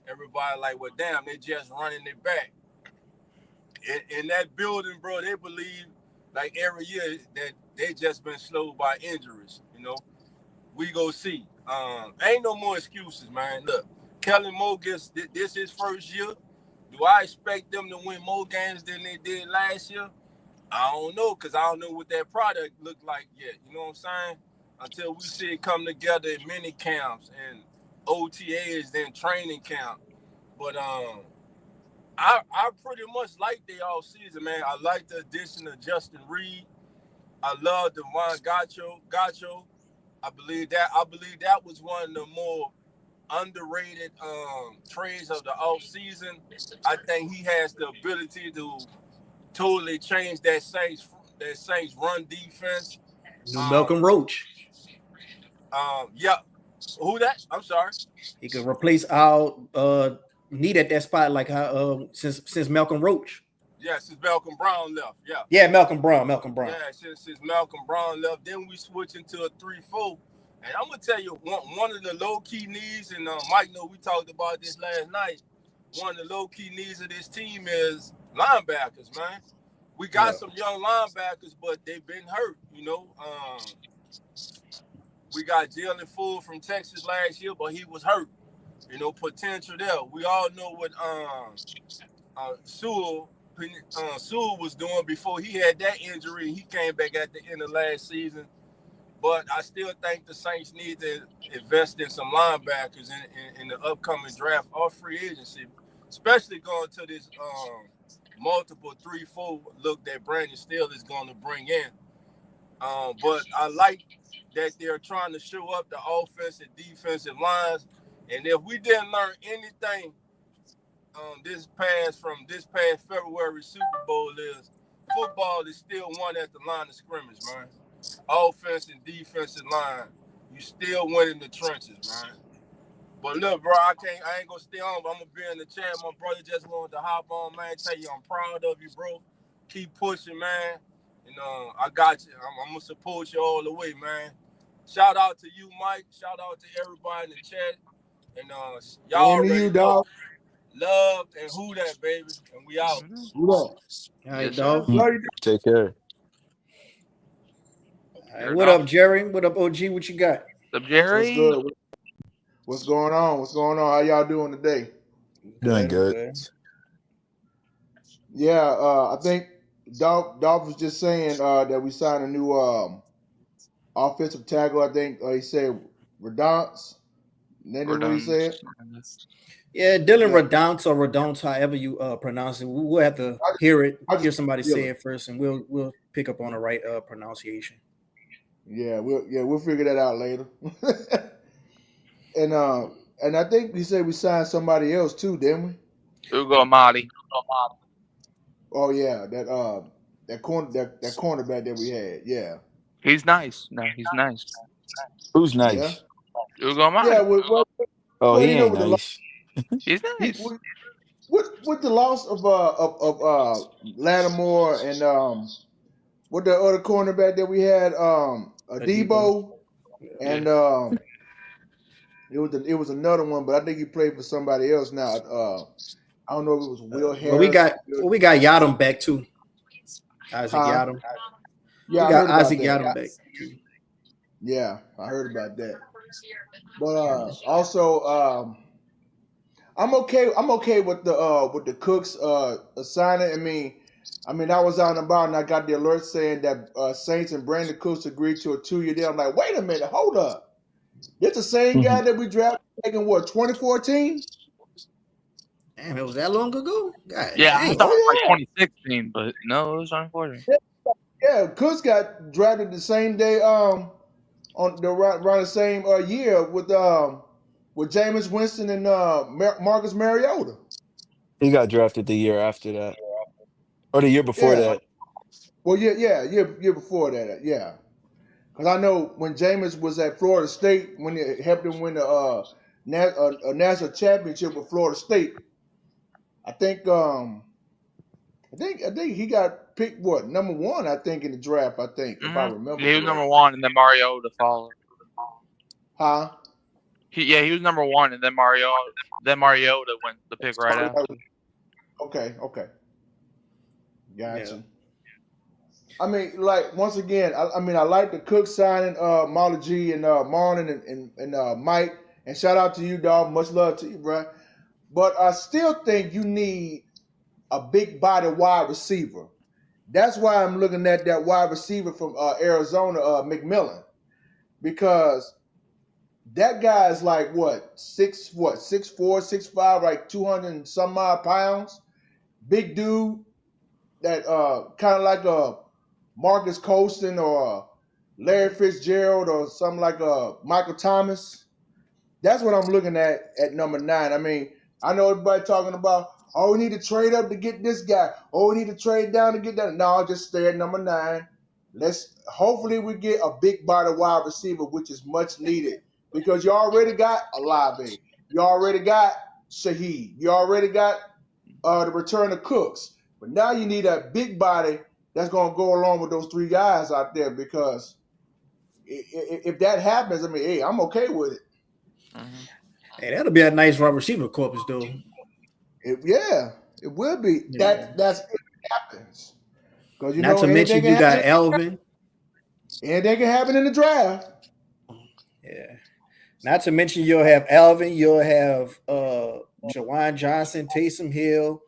everybody like, well, damn, they just running it back. In that building, bro, they believe like every year that they just been slowed by injuries. You know, we go see. Ain't no more excuses, man. Look, Kellen Moore gets this his first year. Do I expect them to win more games than they did last year? I don't know, because I don't know what that product looked like yet. You know what I'm saying? Until we see it come together in mini camps and OTAs, then training camp. But I pretty much like the all season, man. I like the addition of Justin Reed. I love Devon Gacho. I believe that was one of the more underrated trades of the off season. I think he has the ability to totally change that Saints run defense. Malcolm Roach. Yeah. Who that? I'm sorry. He could replace our need at that spot, like how since Malcolm Roach. Yeah, since Malcolm Brown left. Yeah. Yeah, Malcolm Brown. Yeah, since Malcolm Brown left, then we switch into a 3-4. And I'm gonna tell you one of the low key needs, and Mike know we talked about this last night. One of the low key needs of this team is linebackers, man. We got some young linebackers, but they've been hurt. You know, we got Jalen Full from Texas last year, but he was hurt. You know, potential there. We all know what Sewell was doing before he had that injury. He came back at the end of last season. But I still think the Saints need to invest in some linebackers in the upcoming draft or free agency, especially going to this multiple 3-4 look that Brandon Steele is going to bring in. But I like that they're trying to show up the offensive, defensive lines. And if we didn't learn anything this past February Super Bowl is football is still won at the line of scrimmage, man. Offense and defensive line, you still win in the trenches, man. But look, bro, I ain't gonna stay on, but I'm gonna be in the chat. My brother just wanted to hop on, man. Tell you I'm proud of you, bro. Keep pushing, man. And I got you. I'm gonna support you all the way, man. Shout out to you, Mike. Shout out to everybody in the chat. And y'all already know. Love and who that, baby. And we out. All right, dog. Take care. All right, what up, Jerry? What up, OG? What you got? What's up, Jerry? What's good? What's going on? How y'all doing today? Doing good. Yeah, I think Dolph was just saying that we signed a new offensive tackle. I think he said Redounce. Then what he said? Yeah, Dylan Redounce or Redounce, however you pronounce it. We'll have to hear somebody say it first, and we'll pick up on the right pronunciation. Yeah, we'll figure that out later. And I think he said we signed somebody else too, didn't we? Ugo Amadi. Oh yeah, that cornerback that we had. Yeah, he's nice. No, he's nice. Who's nice? Yeah. Ugo Amadi. Yeah, he ain't nice. He's nice. With the loss of Lattimore and what the other cornerback that we had, Debo, and It was another one, but I think he played for somebody else now. I don't know if it was Will Harris. We got Yadam back too. Isaac Huh? Yadam. Yeah, We I heard got about Isaac that. Yadam back. Yeah, I heard about that. But also, I'm okay with the Cooks signing. I mean, I was out and about and I got the alert saying that Saints and Brandon Cooks agreed to a 2-year deal. I'm like, wait a minute, hold up. This the same guy that we drafted back in what, 2014? Damn, it was that long ago? God Yeah, I dang. thought it was like 2016, but no, it was 2014. Yeah, Cooks got drafted the same day on around the same year with Jameis Winston and Marcus Mariota. He got drafted the year after that, or the year before Yeah. that. Well, year before that, yeah. Because I know when Jameis was at Florida State, when it helped him win a national championship with Florida State, I think he got picked number 1, I think, in the draft. I think if I remember. He was number 1, and then Mariota followed. Huh? He was number 1, and then Mariota went the pick right after. Okay. Gotcha. Yeah. I mean, like, once again, I like the Cook signing Marla G and Marlon and Mike. And shout out to you, dog. Much love to you, bro. But I still think you need a big body wide receiver. That's why I'm looking at that wide receiver from Arizona, McMillan, because that guy is like 6'4", 6'5", like 200 and some odd pounds. Big dude that kind of like a Marcus Colston or Larry Fitzgerald or something like Michael Thomas. That's what I'm looking at number 9. I mean, I know everybody talking about, oh, we need to trade up to get this guy. Oh, we need to trade down to get that. No, just stay at number 9. Hopefully we get a big body wide receiver, which is much needed because you already got Olave. You already got Shaheed. You already got the return of Cooks. But now you need a big body that's going to go along with those 3 guys out there because if that happens, I mean, hey, I'm okay with it. Hey, that'll be a nice wide receiver corpus, though. It will be. Yeah. That's if it happens. Because Not to mention you got Alvin. Anything can happen in the draft. Yeah. Not to mention you'll have Alvin, you'll have Jawan Johnson, Taysom Hill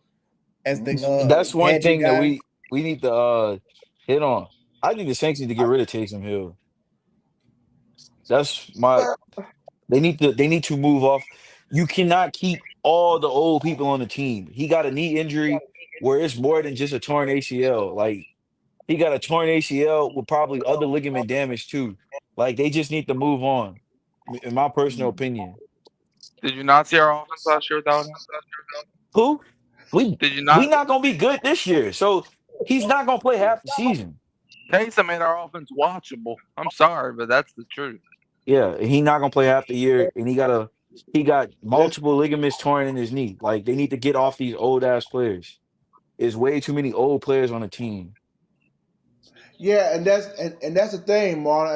as the That's one thing guy. that we need to hit on. I think the Saints need to get rid of Taysom Hill. That's they need to move off. You cannot keep all the old people on the team. He got a knee injury where it's more than just a torn ACL. Like he got a torn ACL with probably other ligament damage too. Like they just need to move on, in my personal opinion. Did you not see our offense last year without him? Who? We not gonna be good this year. So he's not gonna play half the season. Taysom made our offense watchable. I'm sorry, but that's the truth. Yeah, he not gonna play half the year, and he got multiple ligaments torn in his knee. Like they need to get off these old ass players. There's way too many old players on the team. Yeah, and that's the thing, Marlon.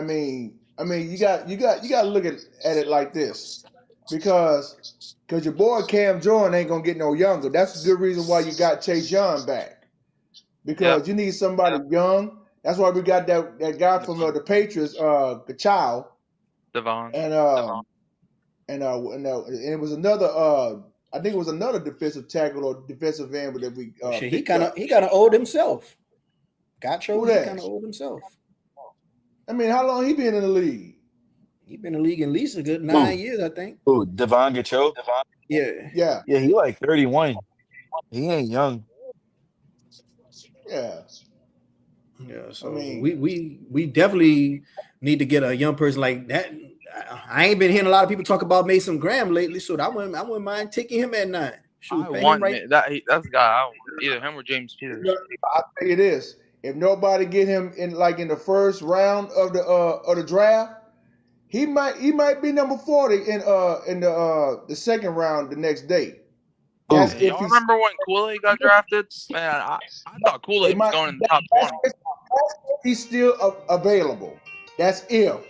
I mean, you got to look at it like this, because your boy Cam Jordan ain't gonna get no younger. That's a good reason why you got Chase Young back, because you need somebody young. That's why we got that guy from the Patriots, Kachau. Devon. And it was another. I think it was another defensive tackle or defensive end that we. He kind of old himself. Gacho, he kind of old himself. I mean, how long he been in the league? He been in the league at least a good 9 years, I think. Oh, Devon Gacho? Yeah. He like 31. He ain't young. Yeah. Yeah. So we definitely need to get a young person like that. I ain't been hearing a lot of people talk about Mason Graham lately, so I wouldn't mind taking him at 9. Shoot, that's the guy I want. Either him or James Peters. I'll tell you this: if nobody get him in the first round of the draft, he might be number 40 in the second round the next day. Y'all remember when Kool-Aid got drafted? Man, I thought Kool-Aid was going in the top 20. He's still available. That's if.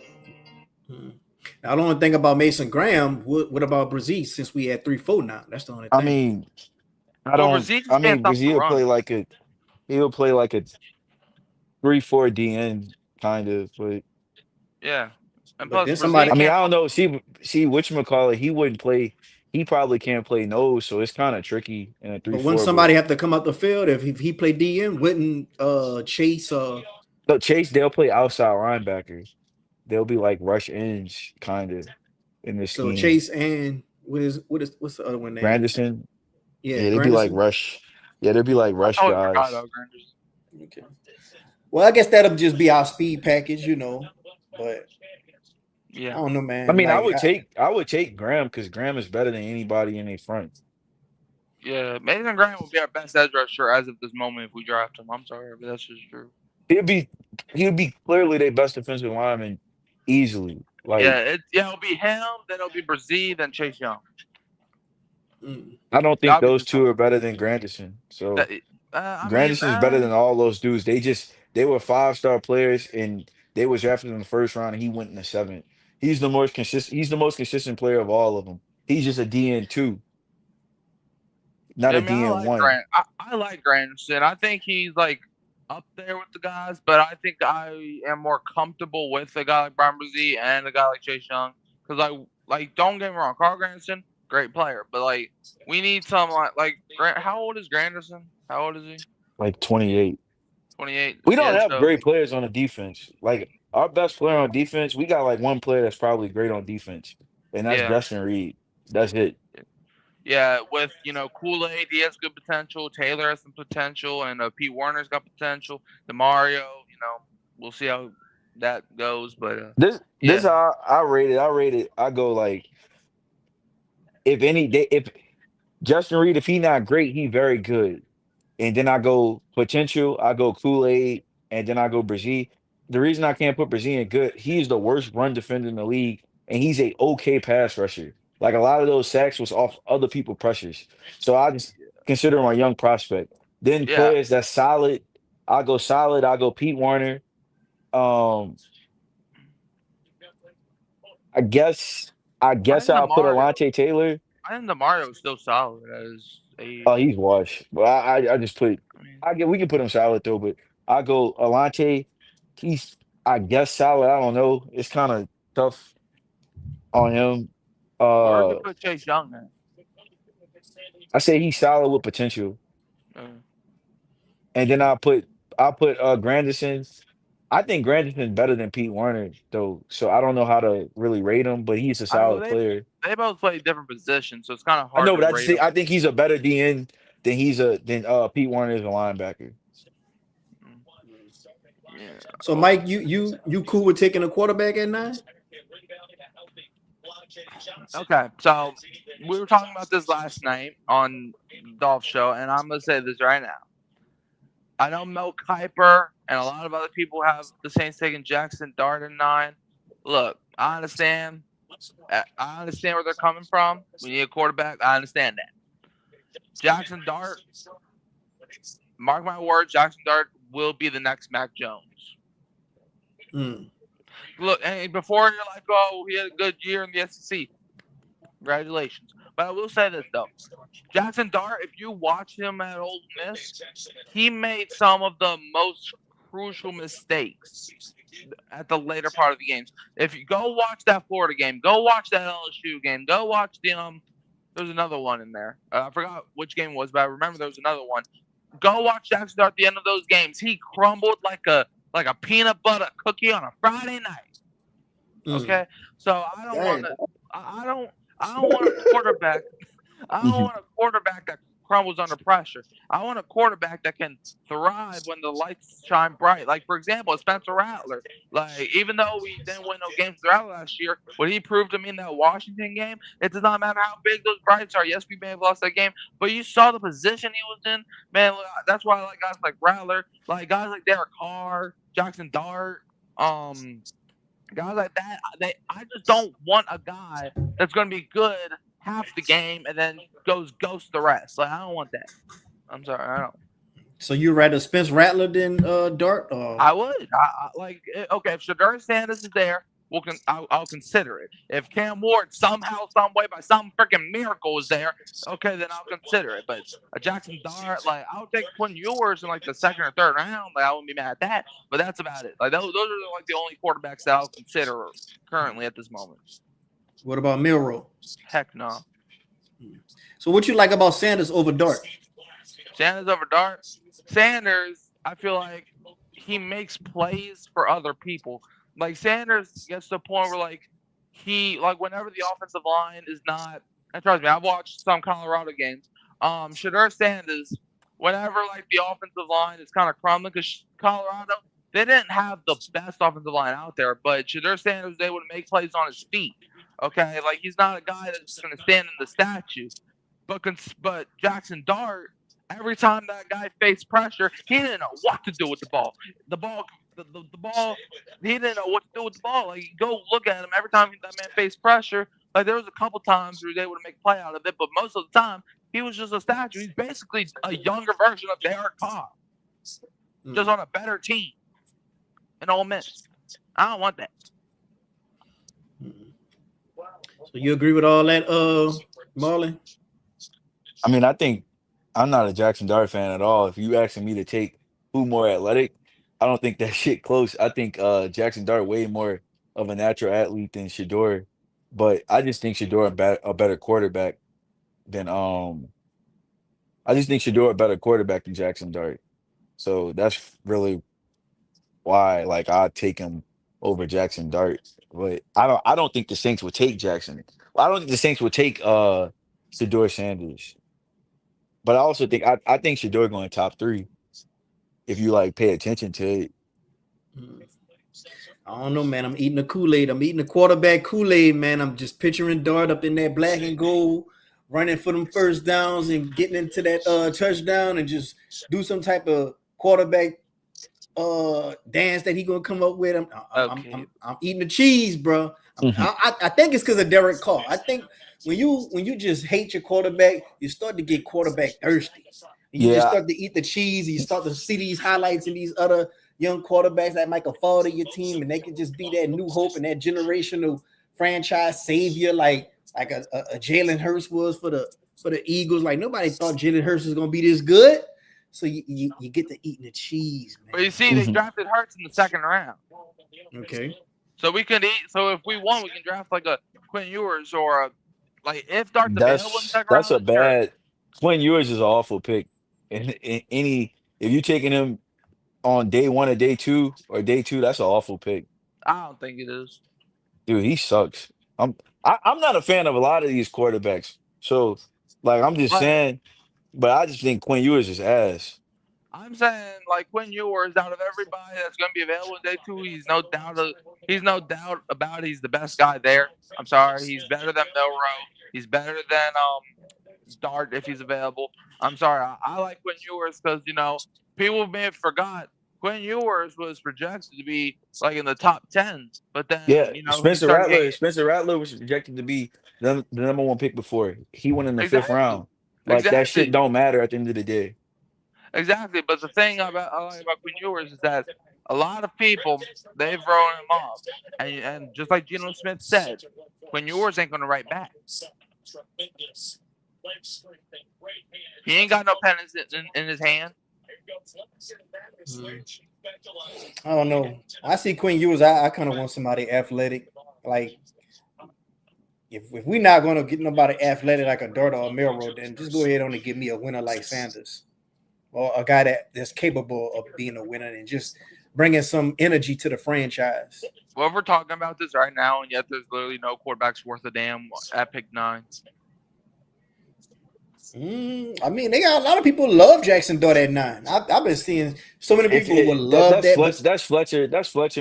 Now, the only thing about Mason Graham, what about Brazil? Since we at 3-4 now, that's the only I thing. mean, Well, Brazil just I can't mean, stop the Brazil run. he'll play like a 3-4 DN kind of, but Yeah, and But plus then Brazil somebody, I mean, can't. I don't know. See, whatchamacallit, he wouldn't play. He probably can't play nose, so it's kind of tricky in a but wouldn't 3-4. somebody have to come out the field if he played DN? Wouldn't Chase? But Chase, they'll play outside linebackers. They'll be like rush ends, kind of, in this So scheme. Chase and what's the other one name? Granderson, Yeah, yeah, they'd be like Granderson. rush. Yeah, they'd be like I rush totally forgot guys. about Granders. Okay. Well, I guess that'll just be our speed package, But I Yeah, don't know, man. I mean, Like, I would take Graham because Graham is better than anybody in a front. yeah. Mason Graham will be our best edge rusher as of this moment if we draft him. I'm sorry, but that's just true. He'd be clearly their best defensive lineman easily. Like, It'll be him, then it'll be Brazil, then Chase Young. I don't think That'll be those the two top. are better than Granderson. So I mean, Granderson's better than all those dudes. They were 5-star players and they were drafted in the first round and he went in the 7th. He's the most consistent player of all of them. He's just a DN2, not I a mean, I like DN1. I like Granderson. I think he's like up there with the guys, but I think I am more comfortable with a guy like Brian Brzee and a guy like Chase Young. Because like don't get me wrong, Carl Granderson, great player, but like we need some like how old is Granderson? How old is he? Like 28. 28. We don't Yeah, have so great players on the defense. Like our best player on defense, we got like one player that's probably great on defense, and that's yeah. Justin Reed. That's it. Yeah, with Kool-Aid, he has good potential. Taylor has some potential, and Pete Warner's got potential. DeMario, we'll see how that goes. But This yeah, how I rate it. I go like if Justin Reed, if he not great, he very good. And then I go potential, I go Kool-Aid, and then I go Brzee. The reason I can't put Brzee in good, he's the worst run defender in the league, and he's a okay pass rusher. Like a lot of those sacks was off other people pressures. So I just consider him a young prospect. Then yeah. players that's solid, I go Pete Warner. I guess I think I'll put DeMario. Alontae Taylor. I think DeMario is still solid as a. Oh, he's washed. But I just put I mean, we can put him solid though, but I go Alontae. He's I guess solid. I don't know. It's kind of tough on him. where do you put Chase Young then? I say he's solid with potential. Uh, And then I'll put Granderson. I think Granderson's better than Pete Warner though. So I don't know how to really rate him, but he's a I know solid player. they both play different positions, so it's kind of I hard know, to but rate them. I think he's a better DN than Pete Warner is a linebacker. Yeah. So Mike, you cool with taking a quarterback at 9? Okay, so we were talking about this last night on Dolph Show, and I'm gonna say this right now. I know Mel Kiper and a lot of other people have the Saints taking Jackson Dart at 9. Look, I understand. I understand where they're coming from. We need a quarterback. I understand that. Jackson Dart, mark my words, Jackson Dart will be the next Mac Jones. Look, and before you're like, oh, he had a good year in the SEC. Congratulations. But I will say this, though. Jackson Dart, if you watch him at Ole Miss, he made some of the most crucial mistakes at the later part of the games. If you go watch that Florida game, go watch that LSU game, go watch there's another one in there. I forgot which game it was, but I remember there was another one. Go watch Jackson Dart at the end of those games. He crumbled like a peanut butter cookie on a Friday night. Okay? So I don't want to I don't want a quarterback. I don't want a quarterback that crumbles under pressure. I want a quarterback that can thrive when the lights shine bright. Like, for example, Spencer Rattler. Like, even though we didn't win no games with Rattler last year, what he proved to me in that Washington game, it does not matter how big those brights are. Yes, we may have lost that game, but you saw the position he was in. Man, that's why I like guys like Rattler, like guys like Derek Carr, Jackson Dart, guys like that. I just don't want a guy that's going to be good half the game and then goes ghost the rest. Like, I don't want that. I'm sorry, I don't. So you rather Spence Rattler than Dart? I would. Okay, if Shedeur Sanders is there, I'll consider it. If Cam Ward somehow, some way, by some freaking miracle is there, okay, then I'll consider it. But a Jackson Dart, like I'll take Quinn Ewers in like the second or third round. Like I wouldn't be mad at that. But that's about it. Like those are like the only quarterbacks that I'll consider currently at this moment. What about Milroe? Heck no. So what you like about Sanders over Dart? Sanders over Dart. Sanders, I feel like he makes plays for other people. Like Sanders gets to the point where like whenever the offensive line is not, and trust me, I've watched some Colorado games. Shedeur Sanders, whenever like the offensive line is kind of crumbling, because Colorado, they didn't have the best offensive line out there, but Shedeur Sanders was able to make plays on his feet. Okay, like he's not a guy that's going to stand in the statue. But Jackson Dart, every time that guy faced pressure, he didn't know what to do with the ball. The ball, he didn't know what to do with the ball. Like, go look at him every time that man faced pressure. Like, there was a couple times where he was able to make a play out of it, but most of the time, he was just a statue. He's basically a younger version of Derek Carr, just on a better team in Ole Miss. I don't want that. So you agree with all that, Marlon? I mean, I think I'm not a Jackson Dart fan at all. If you asking me to take who more athletic, I don't think that shit close. I think Jackson Dart way more of a natural athlete than Shedeur, but I just think Shedeur a better quarterback than I just think Shedeur a better quarterback than Jackson Dart. So that's really why like I'd take him over Jackson Dart. But I don't think the Saints would take Jackson. Well, I don't think the Saints would take Shedeur Sanders. But I also think I think Shedeur going top 3 if you like pay attention to it. I don't know, man. I'm eating the Kool-Aid. I'm eating the quarterback Kool-Aid, man. I'm just picturing Dart up in that black and gold, running for them first downs and getting into that touchdown and just do some type of quarterback dance that he gonna come up with. I'm eating the cheese, bro. I think it's because of Derek Carr. I think when you just hate your quarterback, you start to get quarterback thirsty. You just start to eat the cheese. And you start to see these highlights and these other young quarterbacks that might fall to your team, and they can just be that new hope and that generational franchise savior, like a Jalen Hurts was for the Eagles. Like nobody thought Jalen Hurts was gonna be this good. So you get to eating the cheese, man. But you see, they drafted Hurts in the second round. Okay. So we could eat. So if we want, we can draft like a Quinn Ewers or if Dart's available in the second round. That's a bad. Quinn Ewers is an awful pick. And if you're taking him on day 1 or day 2 or day 2, that's an awful pick. I don't think it is. Dude, he sucks. I'm not a fan of a lot of these quarterbacks. So like I'm just saying, but I just think Quinn Ewers is ass. I'm saying like Quinn Ewers, out of everybody that's going to be available in day 2, he's no doubt about it. He's the best guy there. I'm sorry, he's better than Milroe. He's better than Dart if he's available. I'm sorry, I like Quinn Ewers because people may have forgot Quinn Ewers was projected to be like in the top 10, but then Spencer Rattler was projected to be the number 1 pick before. He went in the 5th round. Like that shit don't matter at the end of the day. Exactly, but the thing I like about Quinn Ewers is that a lot of people, they've wrote him off, and just like Geno Smith said, Quinn Ewers ain't gonna write back. He ain't got no pen in his hand. I don't know. I see Quinn Ewers. I kind of want somebody athletic. Like if we're not going to get nobody athletic like a Dart or a Milroe, then just go ahead on and give me a winner like Sanders, or a guy that's capable of being a winner and just bringing some energy to the franchise. Well, we're talking about this right now, and yet there's literally no quarterbacks worth a damn at pick 9. I mean, they got a lot of people love Jackson Dart at 9. I've been seeing so many people will love that. That's Fletcher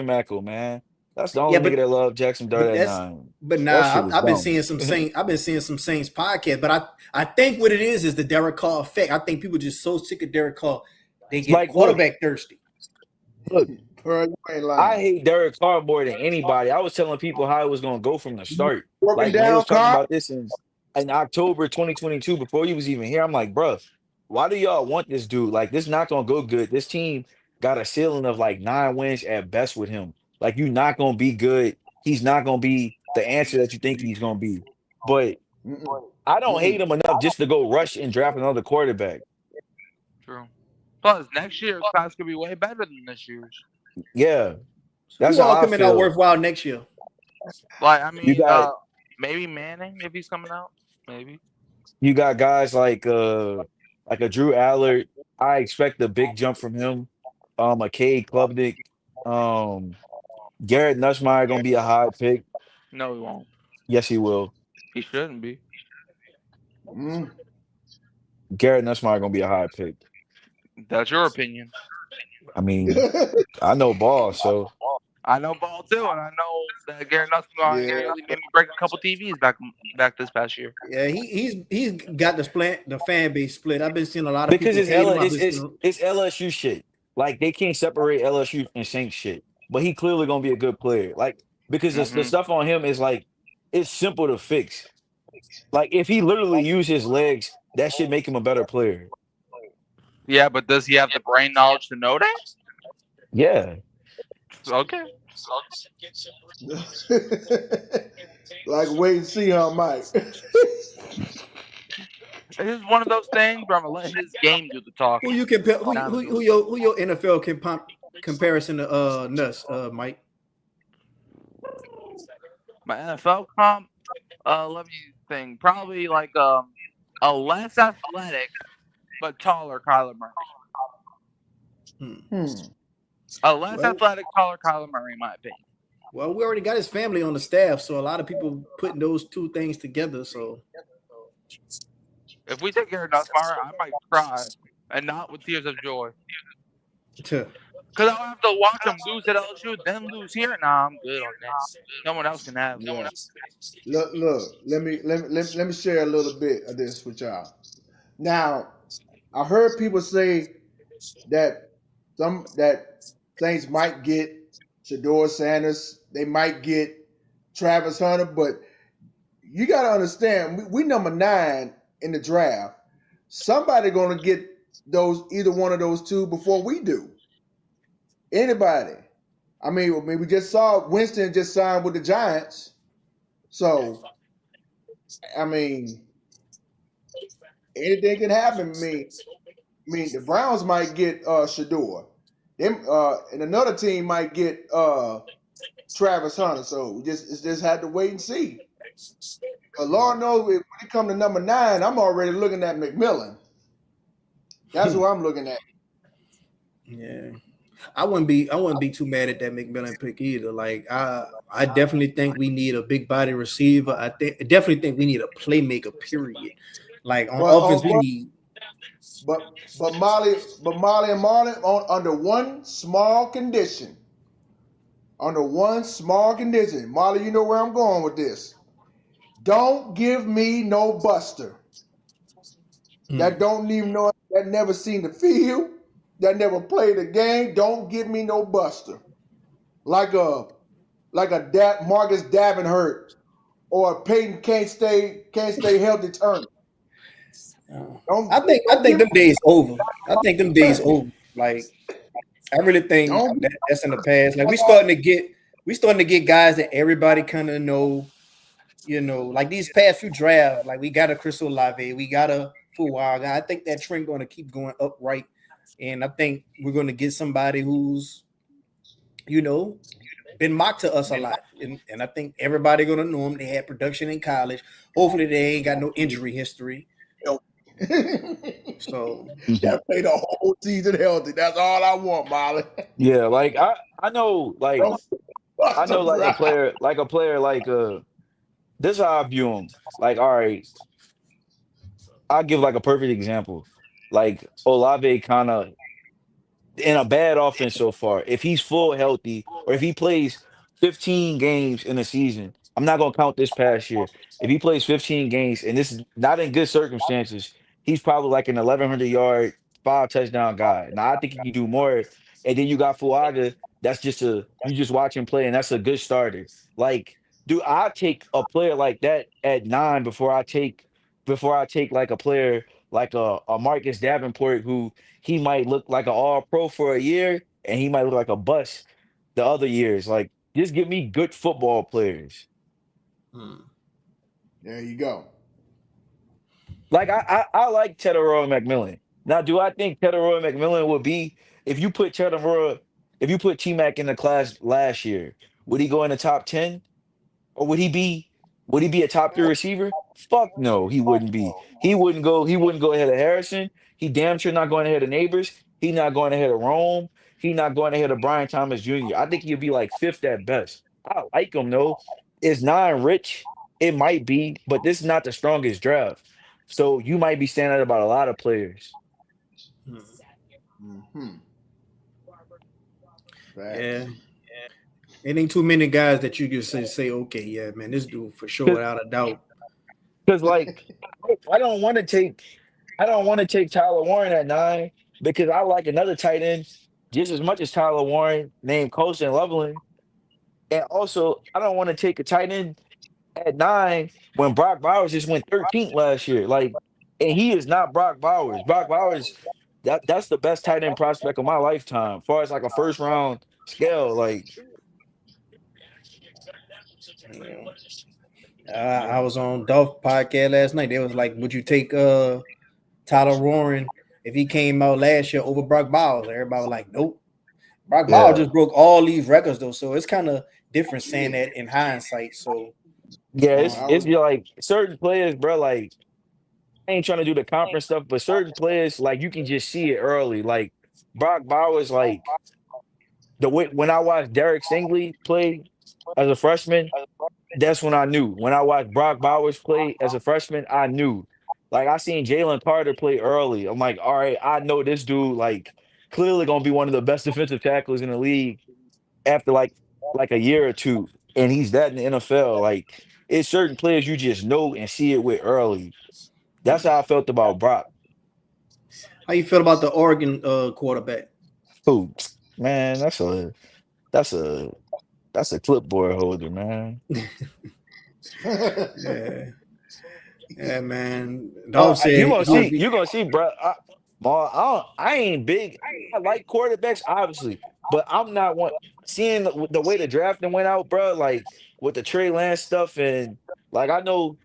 Mackel, man. That's the only nigga that love Jackson Dart at 9. But nah, I've been seeing some Saints. I've been seeing some Saints podcast. But I think what it is the Derek Carr effect. I think people just so sick of Derek Carr, they get like quarterback thirsty. Look, I hate Derek Carr more than anybody. I was telling people how it was going to go from the start. Like we was talking about this in October 2022 before he was even here. I'm like, bro, why do y'all want this dude? Like, this not gonna go good. This team got a ceiling of like 9 wins at best with him. Like, you're not gonna be good he's not gonna be the answer that you think he's gonna be. But Mm-mm. I don't hate Mm-mm. him enough just to go rush and draft another quarterback. True. Plus, next year's class could be way better than this year's. Yeah, that's Who how all I coming out feel. worthwhile next year? Like, I You mean, got maybe Manning if he's coming out. Maybe. you got guys like a Drew Allard. I expect a big jump from him. A Cade Klubnik. Um, Garrett Nussmeier gonna be a high pick. No, he won't. Yes, he will. He shouldn't be. Mm. Garrett Nussmeier gonna be a high pick. That's your opinion. I mean, I know ball, so I know ball too, and I know that Gary Nussbaum Yeah. nearly made me break a couple TVs back this past year. Yeah, he's got the fan base split. I've been seeing a lot of because people it's hate L him. I've been it's seeing, it's LSU shit. Like they can't separate LSU and Saints shit. But he clearly gonna be a good player. Like because the Mhm. stuff on him is like it's simple to fix. Like if he literally used his legs, that should make him a better player. Yeah, but does he have the brain knowledge to know that? Yeah. Okay. Like wait and see on Mike. It's just one of those things where I'm gonna let his game do the talking. who you compare who Down who, to who it. your NFL comparison to Nuss, Mike? My NFL comp, let me think. Probably like a less athletic but taller Kyler Murray. Hmm. A less Well- athletic, taller Kyler Murray, in my opinion. Well, we already got his family on the staff, so a lot of people putting those two things together. So If we take care of Nussmeyer, I might cry, and not with tears of joy. to, Because I'll have to watch him lose at LSU, then lose here. Nah, I'm good on that. No one else can have it. Yeah. Look. Let me share a little bit of this with y'all. Now, I heard people say that Saints might get Shador Sanders, they might get Travis Hunter, but you got to understand, we number 9 in the draft. Somebody going to get either one of those two before we do. Anybody. I mean, we just saw Winston just signed with the Giants. So, I mean, anything can happen. I mean, the Browns might get Shador. Them and another team might get Travis Hunter. So we just had to wait and see. But Lord knows when it comes to number 9, I'm already looking at McMillan. That's who I'm looking at. yeah, I wouldn't be too mad at that McMillan pick either. Like I definitely think we need a big body receiver. I definitely think we need a playmaker. Period. Like on offense, we need. But Molly and Marlon under one small condition. Under one small condition. Molly, you know where I'm going with this. Don't give me no buster. That don't even know, that never seen the field, that never played a game. Don't give me no buster. Like a Marcus Davenport or Peyton can't stay healthy Turner. I think them days over. I think them days over. Like I really think that's in the past. Like we starting to get guys that everybody kind of know. You know, like these past few drafts, like we got a Chris Olave, we got a Fuwa guy. I think that trend going to keep going upright, and I think we're going to get somebody who's, you know, been mocked to us a lot, and I think everybody going to know him. They had production in college. Hopefully, they ain't got no injury history. So that played the whole season healthy. That's all I want, Molly. Yeah, like I know like a player like this is how I view him. Like, all right, I'll give like a perfect example. Like Olave kind of in a bad offense so far. If he's full healthy or if he plays 15 games in a season, I'm not gonna count this past year. If he plays 15 games and this is not in good circumstances, he's probably like an 1,100 yard, 5 touchdown guy. Now I think he can do more. And then you got Fuaga. That's you just watch him play, and that's a good starter. Like, do I take a player like that at 9 before I take like a player like a Marcus Davenport who he might look like an all pro for a year and he might look like a bust the other years. Like Just give me good football players. Hmm. There you go. Like I like Tedoroy McMillan. Now, do I think Tedoroy McMillan would be if you put Tedoroy, if you put T Mac in the class last year, would he go in the top 10? Or would he be a top three receiver? Fuck no, he wouldn't be. He wouldn't go ahead of Harrison. He damn sure not going ahead of Neighbors. He not going ahead of Rome. He not going ahead of Brian Thomas Jr. I think he'd be like fifth at best. I like him though. Is nine rich? It might be, but this is not the strongest draft. So you might be standing about a lot of players. Mm-hmm. Yeah. Facts. It ain't too many guys that you can say, okay, yeah, man, this dude for sure, without a doubt. Because like I don't want to take Tyler Warren at 9 because I like another tight end just as much as Tyler Warren named Colston Loveland. And also I don't want to take a tight end at 9 when Brock Bowers just went 13th last year. Like, and he is not Brock Bowers. Brock Bowers, that's the best tight end prospect of my lifetime, as far as like a first round scale. Like, You know, I was on Dolph podcast last night. They was like, would you take Tyler Warren if he came out last year over Brock Bowers? Everybody was like, nope. Brock Bowers yeah. just broke all these records though, so it's kind of different saying that in hindsight. So Yeah, No, it's I it's was. just like certain players, bro, like I ain't trying to do the conference stuff, but certain players, like you can just see it early. Like Brock Bowers, like the way when I watched Derek Stingley play as a freshman, that's when I knew. When I watched Brock Bowers play as a freshman, I knew. Like I seen Jalen Carter play early. I'm like, all right, I know this dude like clearly gonna be one of the best defensive tackles in the league after like a year or two, and he's that in the NFL. Like it's certain players you just know and see it with early. That's how I felt about Brock. how you feel about the Oregon quarterback? Who, man, that's a that's a clipboard holder, man. Yeah, yeah, man. Oh, Dolph said he'll be. you gonna see, bro. I ain't big. I like quarterbacks, obviously, but I'm not one seeing the way the drafting went out, bro. Like with the Trey Lance stuff, and like I know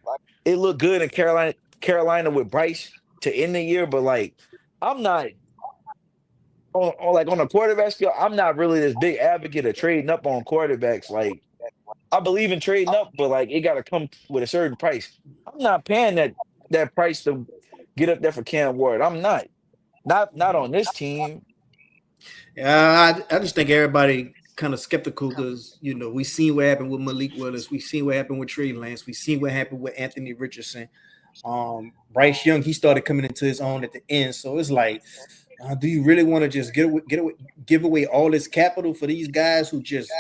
it looked good in Carolina with Bryce to end the year, but like I'm not on a quarterback scale. I'm not really this big advocate of trading up on quarterbacks. Like I believe in trading up, but like it got to come with a certain price. I'm not paying that price to get up there for Cam Ward. I'm not on this team. Yeah, I just think everybody kind of skeptical because we seen what happened with Malik Willis, we seen what happened with Trey Lance, we seen what happened with Anthony Richardson. Bryce Young, he started coming into his own at the end, so it's like, do you really want to just give away all this capital for these guys who just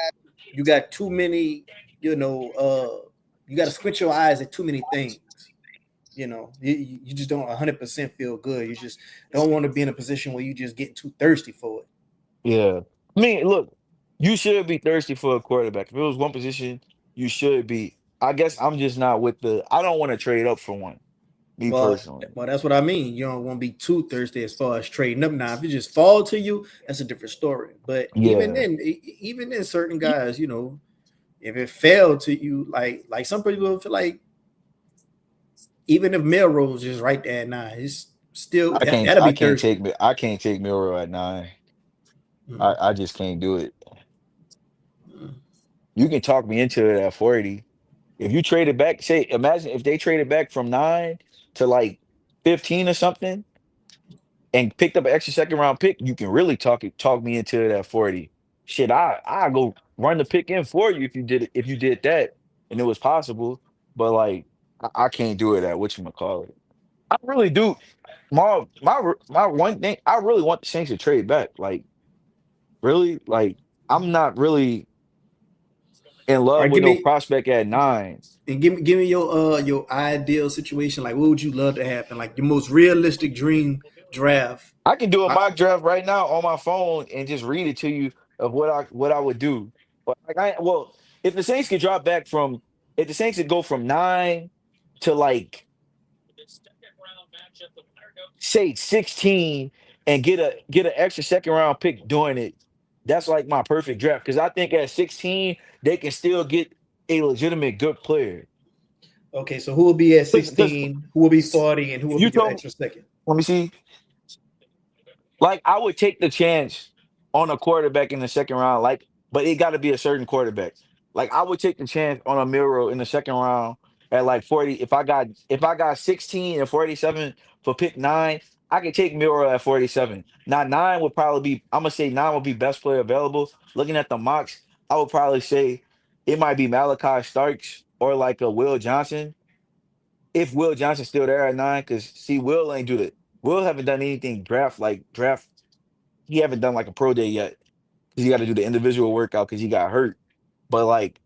you got too many, you got to squint your eyes at too many things. You just don't 100% feel good. You just don't want to be in a position where you just get too thirsty for it. Yeah, I mean, look, you should be thirsty for a quarterback. If it was one position, you should be. I guess I'm just not with the. I don't want to trade up for one, me Well, personally. well, that's what I mean. You don't want to be too thirsty as far as trading up. Now, if it just fall to you, that's a different story. But even Yeah, then, even then, certain guys, if it fell to you, like some people feel like even if Melrose is right there at 9, it's still I can't. that'll I be can't thirsty. take. I can't take Milrow at 9. Mm, I just can't do it. mm. You can talk me into it at 40. If you trade it back, say, imagine if they traded back from 9 to like 15 or something and picked up an extra second round pick, you can really talk me into it at 40. Shit, I go run the pick in for you if you did that and it was possible. But like I can't do it at whatchamacallit. I really do. My one thing, I really want the Saints to trade back. Like, really, like I'm not really in All love right, with give no me prospect at 9. and give me your ideal situation. Like, what would you love to happen? Like your most realistic dream draft. I can do a I, mock draft right now on my phone and just read it to you of what I would do. But like if the Saints could drop back from if the Saints could go from 9 to like say 16 and get an extra second round pick doing it, that's like my perfect draft because I think at 16 they can still get a legitimate good player. Okay, so who will be at Because 16? Who will be 40, and who will you be your told me, extra second? let me see. Like I would take the chance on a quarterback in the second round, like, but it got to be a certain quarterback. Like I would take the chance on a Miro in the second round at like 40. If I got 16 and 47 for pick 9, I could take Miro at 47. Now 9 would probably be. I'm gonna say 9 would be best player available. Looking at the mocks, I would probably say it might be Malachi Starks or like a Will Johnson. If Will Johnson's still there at 9, because see, Will ain't do that. Will haven't done anything draft. He haven't done like a pro day yet because he got to do the individual workout because he got hurt. But like,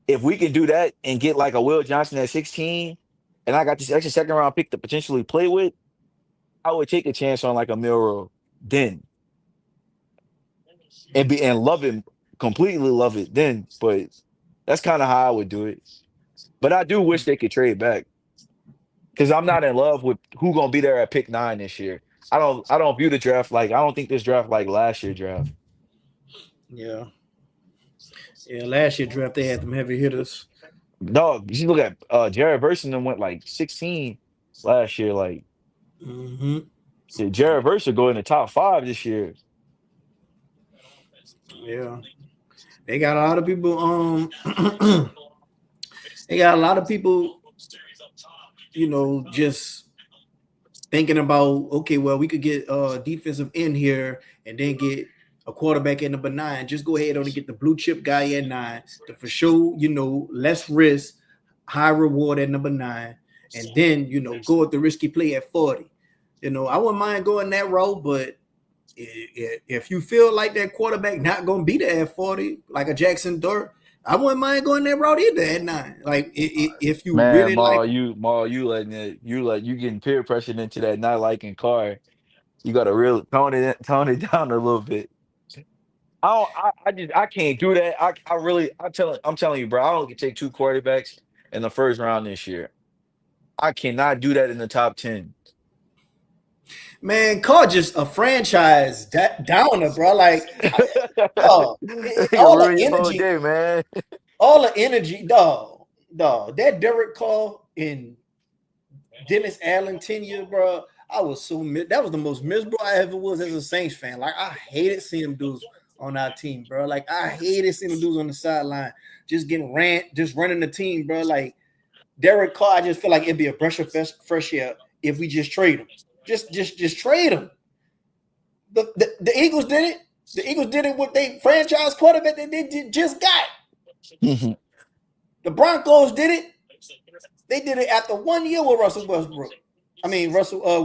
if we can do that and get like a Will Johnson at 16, and I got this extra second round pick to potentially play with, I would take a chance on like a Miro then and love him completely, love it then. But that's kind of how I would do it. But I do wish they could trade back because I'm not in love with who gonna be there at pick 9 this year. I don't view the draft like I don't think this draft like last year draft. Yeah. Yeah, last year draft they had them heavy hitters. No, you should look at Jared Verson went like 16 last year. Like Mm-hmm. shit, Jared Verson go in the top 5 this year. Yeah. They got a lot of people, they got a lot of people, just thinking about, okay, well, we could get a defensive end here and then get a quarterback at number 9. Just go ahead and get the blue chip guy at 9 to for sure, less risk, high reward at number 9. And then, go with the risky play at 40. I wouldn't mind going that route, but if you feel like that quarterback not going to be there at 40, like a Jackson Dart, I wouldn't mind going that route either at 9. Like if you Man, really Maul, like, you getting peer pressured into that not liking car. You got to really tone it down a little bit. I can't do that. I'm telling you, bro. I don't take 2 quarterbacks in the first round this year. I cannot do that in the top 10. man, Carr just a franchise downer, bro. Like, all It can the ruin your whole energy, day, man. dog. That Derek Carr and Dennis Allen tenure, bro. I was so that was the most miserable I ever was as a Saints fan. Like, I hated seeing them dudes on our team, bro. Like, I hated seeing them dudes on the sideline just running the team, bro. Like, Derek Carr, I just feel like it'd be a breath of fresh air if we just trade him. Just trade him. The Eagles did it. The Eagles did it with their franchise quarterback that they just got. The Broncos did it. They did it after 1 year with Russell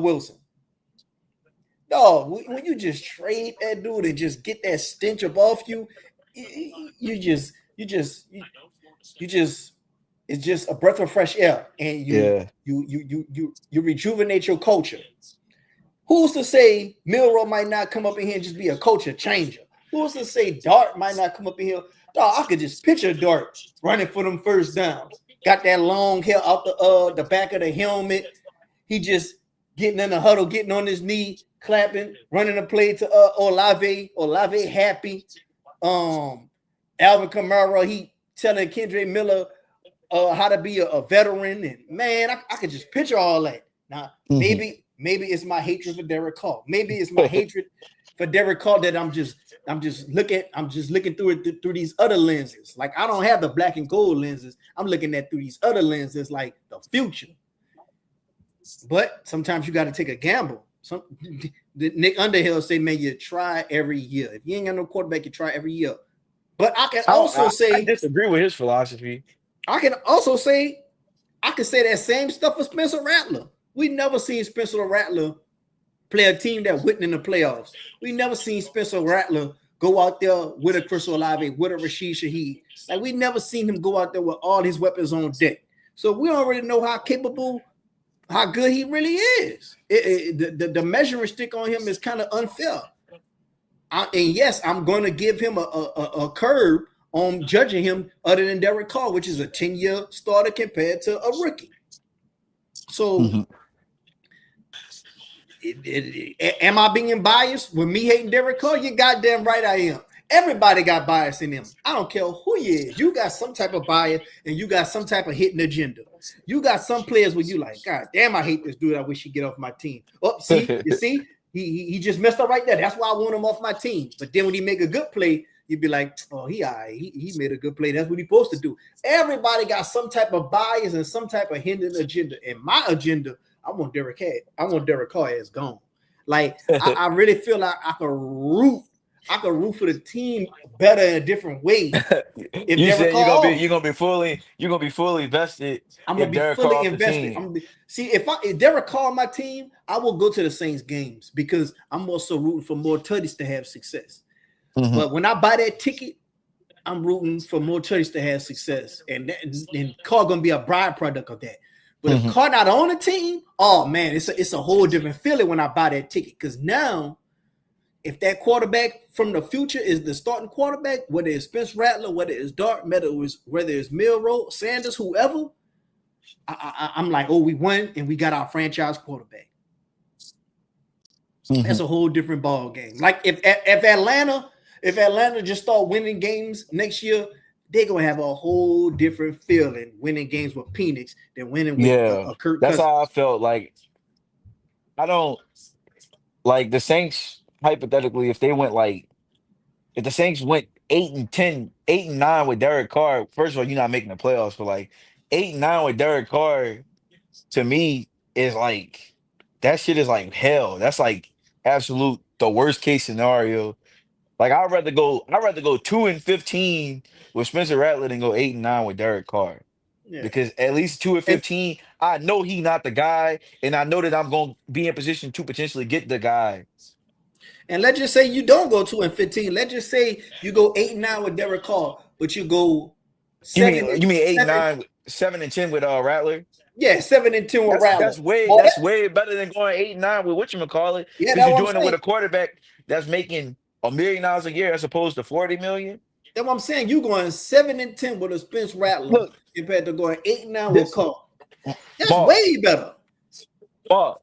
Wilson. Dog, when you just trade that dude and just get that stench up off you, it's just a breath of fresh air, and you rejuvenate your culture. Who's to say Milroe might not come up in here and just be a culture changer? Who's to say Dart might not come up in here? Dog, I could just picture Dart running for them first downs. Got that long hair out the back of the helmet. He just getting in the huddle, getting on his knee, clapping, running a play to Olave. Olave happy. Alvin Kamara, he telling Kendra Miller how to be a veteran. And man, I could just picture all that. Now, maybe it's my hatred for Derek Carr. Maybe it's my hatred for Derek Carr that I'm just looking through it through these other lenses. Like, I don't have the black and gold lenses. I'm looking at through these other lenses, like the future. But sometimes you got to take a gamble. Nick Underhill say, man, you try every year. If you ain't got no quarterback, you try every year. But I can also say I disagree with his philosophy. I can also say that same stuff for Spencer Rattler. We never seen Spencer Rattler play a team that went in the playoffs. We never seen Spencer Rattler go out there with a Chris Olave, with a Rashid Shaheed. Like, we never seen him go out there with all his weapons on deck. So we already know how capable, how good he really is. The measuring stick on him is kind of unfair. And yes, I'm going to give him a curb on judging him other than Derek Carr, which is a 10-year starter compared to a rookie. So Am I being biased with me hating Derek Carr? You goddamn right I am. Everybody got bias in them. I don't care who you is. You got some type of bias and you got some type of hidden agenda. You got some players where you like, God damn, I hate this dude. I wish he'd get off my team. Oh, you see, he just messed up right there. That's why I want him off my team. But then when he make a good play, you'd be like, oh, he made a good play. That's what he's supposed to do. Everybody got some type of bias and some type of hidden agenda. And my agenda, I want Derek Carr as gone. Like I really feel like I could root for the team better in a different way. If You Derek said Carr, you're gonna be fully vested I'm gonna if be Derek Carr fully off the invested. team. See if Derek Carr on my team, I will go to the Saints games because I'm also rooting for more Tutties to have success. Mhm. But when I buy that ticket, I'm rooting for more Tutties to have success, and Carr gonna be a byproduct of that. But if Carr not on the team, oh man, it's a whole different feeling when I buy that ticket because now, if that quarterback from the future is the starting quarterback, whether it's Spence Rattler, whether it's Dart, whether it's Milroe, Sanders, whoever, I'm like, oh, we won and we got our franchise quarterback. That's a whole different ball game. Like if Atlanta just start winning games next year, they're gonna have a whole different feeling winning games with Penix than winning with Kirk That's Cousins. how I felt. Like I don't like the Saints. Hypothetically, if the Saints went 8-10, 8-9 with Derek Carr, first of all, you're not making the playoffs. But like 8-9 with Derek Carr, to me, is like that shit is like hell. That's like absolute the worst case scenario. Like I'd rather go 2-15 with Spencer Rattler than go 8-9 with Derek Carr. Yeah. Because at least 2-15, I know he not the guy, and I know that I'm gonna be in position to potentially get the guy. And let's just say you don't go 2-15. Let's just say you go 8-9 with Derek Carr, but you go You mean 8-9, 7-10 with Rattler? Yeah, 7-10 with Rattler. That's way better than going 8-9 with whatchamacallit. Yeah, Because that's you're what I'm doing it with saying. a quarterback that's making $1 million a year as opposed to $40 million. That's what I'm saying. You going 7-10 with a Spence Rattler Look, compared to going 8-9 with Carr. That's Bob, way better.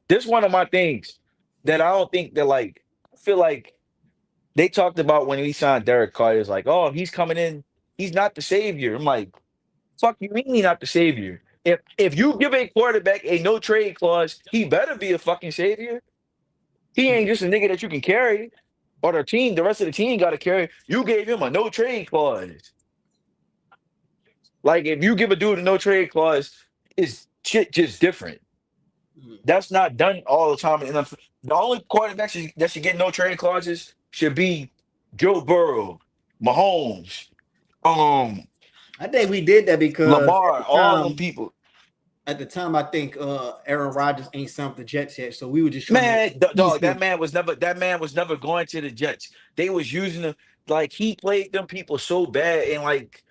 this one of my things that I don't think that like I feel like they talked about when we signed Derek Carr. It's like, oh, he's coming in, he's not the savior. I'm like, fuck you mean he's not the savior? If you give a quarterback a no trade clause, he better be a fucking savior. He ain't just a nigga that you can carry, or the rest of the team got to carry. You gave him a no trade clause. Like if you give a dude a no trade clause, it's shit just different. That's not done all the time. And the only quarterbacks that should get no trade clauses should be Joe Burrow, Mahomes, I think we did that because Lamar, all them people. At the time, I think Aaron Rodgers ain't signed with the Jets yet, so we were just trying Man, to dog, that man was never going to the Jets. They was using him like he played them people so bad and like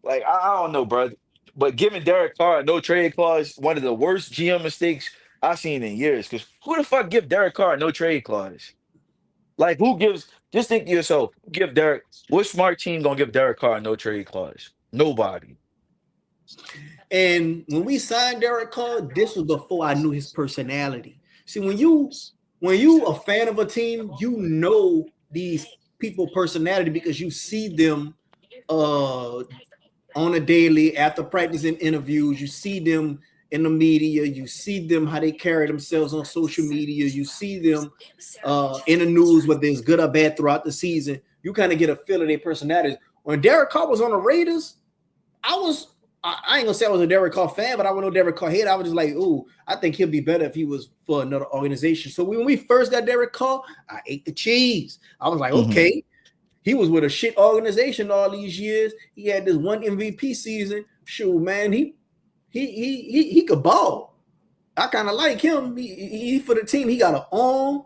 I don't know, bro. But giving Derek Carr a no trade clause, one of the worst GM mistakes I've seen in years. Because who the fuck give Derek Carr a no trade clause? Like who gives? Just think to yourself, what smart team gonna give Derek Carr a no trade clause? Nobody. And when we signed Derek Carr, this was before I knew his personality. See, when you a fan of a team, you know these people personality because you see them on a daily after practice and interviews. You see them in the media. You see them how they carry themselves on social media. You see them in the news, whether it's good or bad throughout the season. You kind of get a feel of their personalities. When Derek Carr was on the Raiders, I ain't gonna say I was a Derek Carr fan, but I wasn't no Derek Carr head. I was just like, ooh, I think he'll be better if he was for another organization. So when we first got Derek Carr, I ate the cheese. I was like, okay, he was with a shit organization all these years. He had this one MVP season. Shoot, man, he could ball. I kind of like him. He for the team. He got an arm.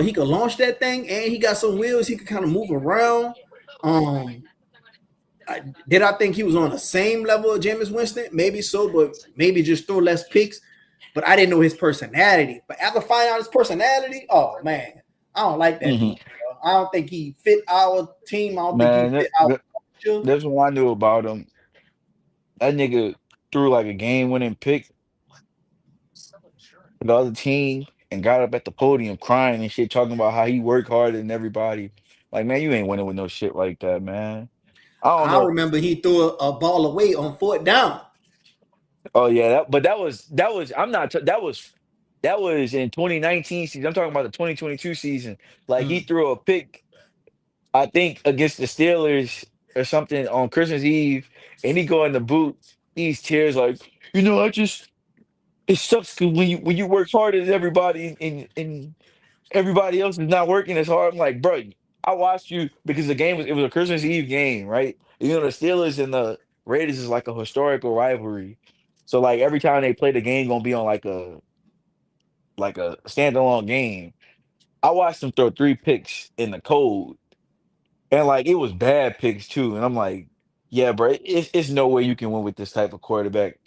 He could launch that thing, and he got some wheels. He could kind of move around. Did I think he was on the same level of Jameis Winston? Maybe so, but maybe just throw less picks. But I didn't know his personality. But after finding out his personality, oh man, I don't like that. Dude, I don't think he fit our team. I don't think he fit our culture. That's what I knew about him. That nigga threw like a game-winning pick for the other team, and got up at the podium crying and shit, talking about how he worked harder than everybody. Like, man, you ain't winning with no shit like that, man. I don't I know. remember he threw a ball away on 4th down. Oh yeah, but that was I'm not that was in 2019 season. I'm talking about the 2022 season. Like he Mm. threw a pick, I think against the Steelers or something on Christmas Eve, and he go in the boot, these tears like, I just it sucks 'cause when you work harder than everybody and everybody else is not working as hard. I'm like, bro, I watched you because it was a Christmas Eve game, right? The Steelers and the Raiders is like a historical rivalry. So like every time they play the game, gonna be on like a standalone game. I watched them throw 3 picks in the cold, and like it was bad picks too. And I'm like, yeah, bro, it's no way you can win with this type of quarterback.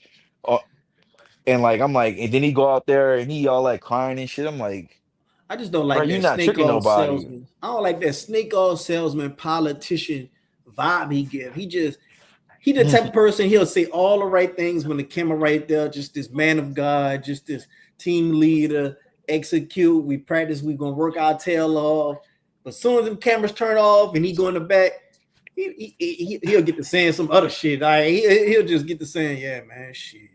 Uh, and like I'm like, and then he go out there and he all like crying and shit. I'm like, I just don't bro, like you're that not snake tricking oil nobody. salesman. I don't like that snake oil salesman politician vibe he give. He the type of person, he'll say all the right things when the camera right there, just this man of God, just this team leader, execute. We practice, we gonna work our tail off. But as soon as the cameras turn off and he go in the back, he'll get to saying some other shit. He'll just get to saying, yeah, man, shit.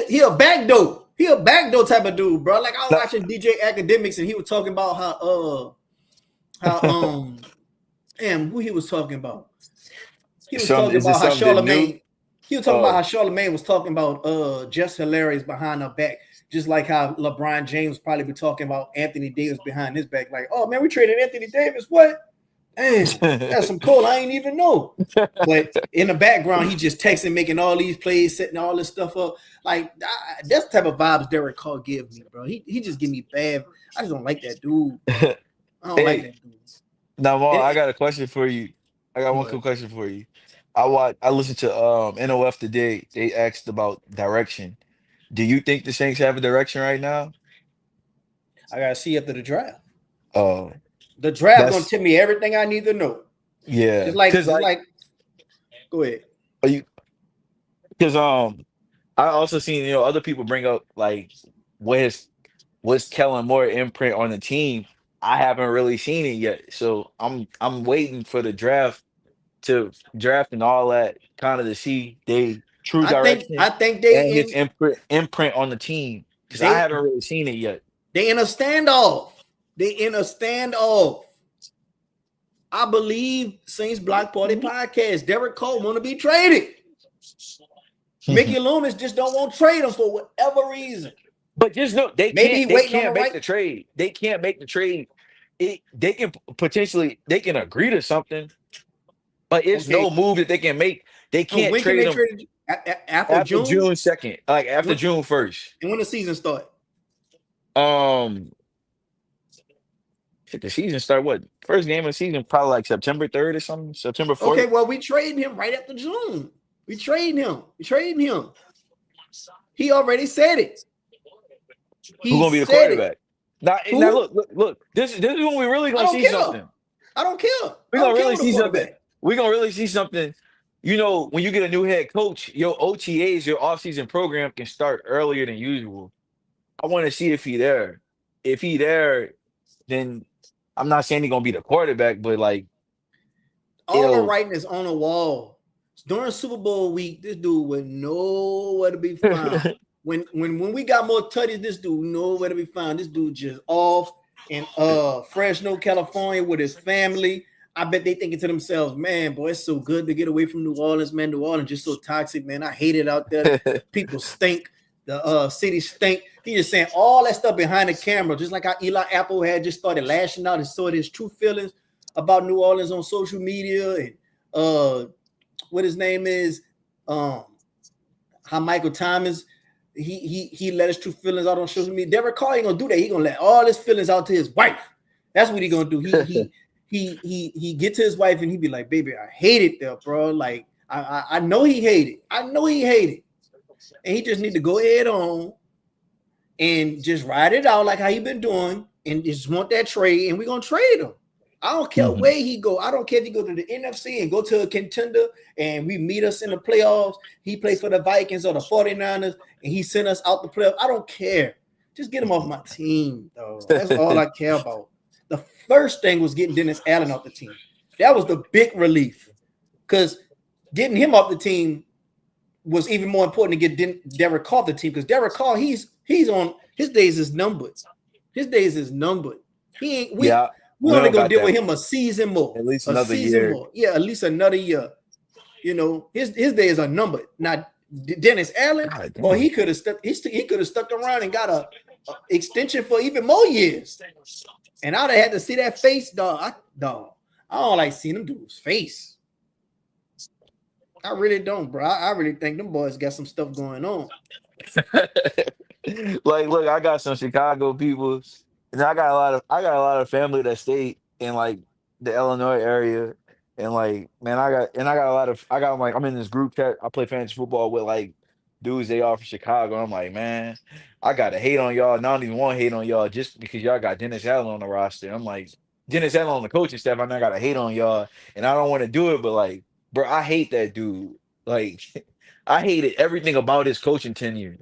He'll backdoor. He a backdoor type of dude, bro. Like I was Nah. watching DJ Academics and he was talking about how who he was talking about. He was talking Is it about how something new? Charlemagne. He was talking about Oh, how Charlemagne was talking about just hilarious behind her back, just like how LeBron James probably be talking about Anthony Davis behind his back. Like, oh man, we traded Anthony Davis. What? Damn, that's some cool. I ain't even know. But in the background, he just texting, making all these plays, setting all this stuff up. Like that's the type of vibes Derek Carr give me, bro. He just give me bad. I just don't like that dude. I don't like hey, that dude. now, Mo, I And- got a question for you. I got one What? quick question for you. I listened to NOF today. They asked about direction. Do you think the Saints have a direction right now? I gotta see after the draft. Uh, The draft gonna that's tell me everything I need to know. yeah. Just like. Go ahead. Are you because I also seen other people bring up like what's Kellen Moore imprint on the team. I haven't really seen it yet, so I'm waiting for the draft to draft and all that kind of to see they true I direction think and his imprint on the team because I they haven't really seen it yet. they in a standoff. They in a standoff. I believe Saints Block Party podcast. Derek Cole want to be traded. Mickey Loomis just don't want to trade him for whatever reason. But just know Maybe he they waiting on can't the make right. the trade. They can't make the trade. They can potentially they can agree to something, but it's Okay. no move that they can make. They So can't when can trade they him trade it? After after June? June 2nd, like after When- June 1st. And when the season start? Shit, the season start what? First game of the season probably like September 3rd or something, September 4th. Okay, well, we trading him right after June. We trading him. He already said it. Who's gonna be the said it. quarterback? Now, Who? now look. This is when we really I gonna don't see care. something. I don't care. We're I gonna don't care really who the see something. quarterback. We're gonna really see something. When you get a new head coach, your OTAs, your offseason program can start earlier than usual. I want to see if he there. If he there, then I'm not saying he's gonna be the quarterback, but like All the it'll- writing is on the wall. During Super Bowl week, this dude would nowhere to be found. when we got more tutties, this dude nowhere to be found. This dude just off in Fresno, California with his family. I bet they thinking to themselves, man, boy, it's so good to get away from New Orleans, man. New Orleans just so toxic, man. I hate it out there. People stink. The city stink. He just saying all that stuff behind the camera, just like how Eli Apple had just started lashing out and saw his true feelings about New Orleans on social media and what his name is, how Michael Thomas, he let his true feelings out on social media. Derek Carr ain't gonna do that. He gonna let all his feelings out to his wife. That's what he gonna do. He get to his wife and he be like, baby, I hate it there, bro. Like I know he hate it. I know he hate it. And he just need to go ahead on and just ride it out like how he been doing and just want that trade, and we're gonna trade him. I don't care Mhm. where he go. I don't care if he go to the NFC and go to a contender and we meet us in the playoffs. He played for the Vikings or the 49ers and he sent us out the playoffs. I don't care. Just get him off my team, though. That's all I care about. The first thing was getting Dennis Allen off the team. That was the big relief because getting him off the team was even more important to get Derek Carr off the team because Derek Carr, he's on his days is numbered. His days is numbered. He ain't we Yeah, we we only don't gonna got deal that. with him a season more. At least A another season year. more. Yeah, at least another year. You know, his days are numbered. Now Dennis Allen, God boy, damn. he could have stuck. He could have stuck around and got a extension for even more years. And I'd have had to see that face, dog. I don't like seeing them dude's face. I really don't, bro. I really think them boys got some stuff going on. Like, look, I got some Chicago people, and I got a lot of family that stay in like the Illinois area, and like, man, I got like I'm in this group chat. I play fantasy football with like dudes they are from Chicago. I'm like, man, I gotta hate on y'all. Not even want to hate on y'all just because y'all got Dennis Allen on the roster. I'm like, Dennis Allen on the coaching staff. I gotta hate on y'all, and I don't want to do it, but like, bro, I hate that dude. Like, I hated everything about his coaching tenure.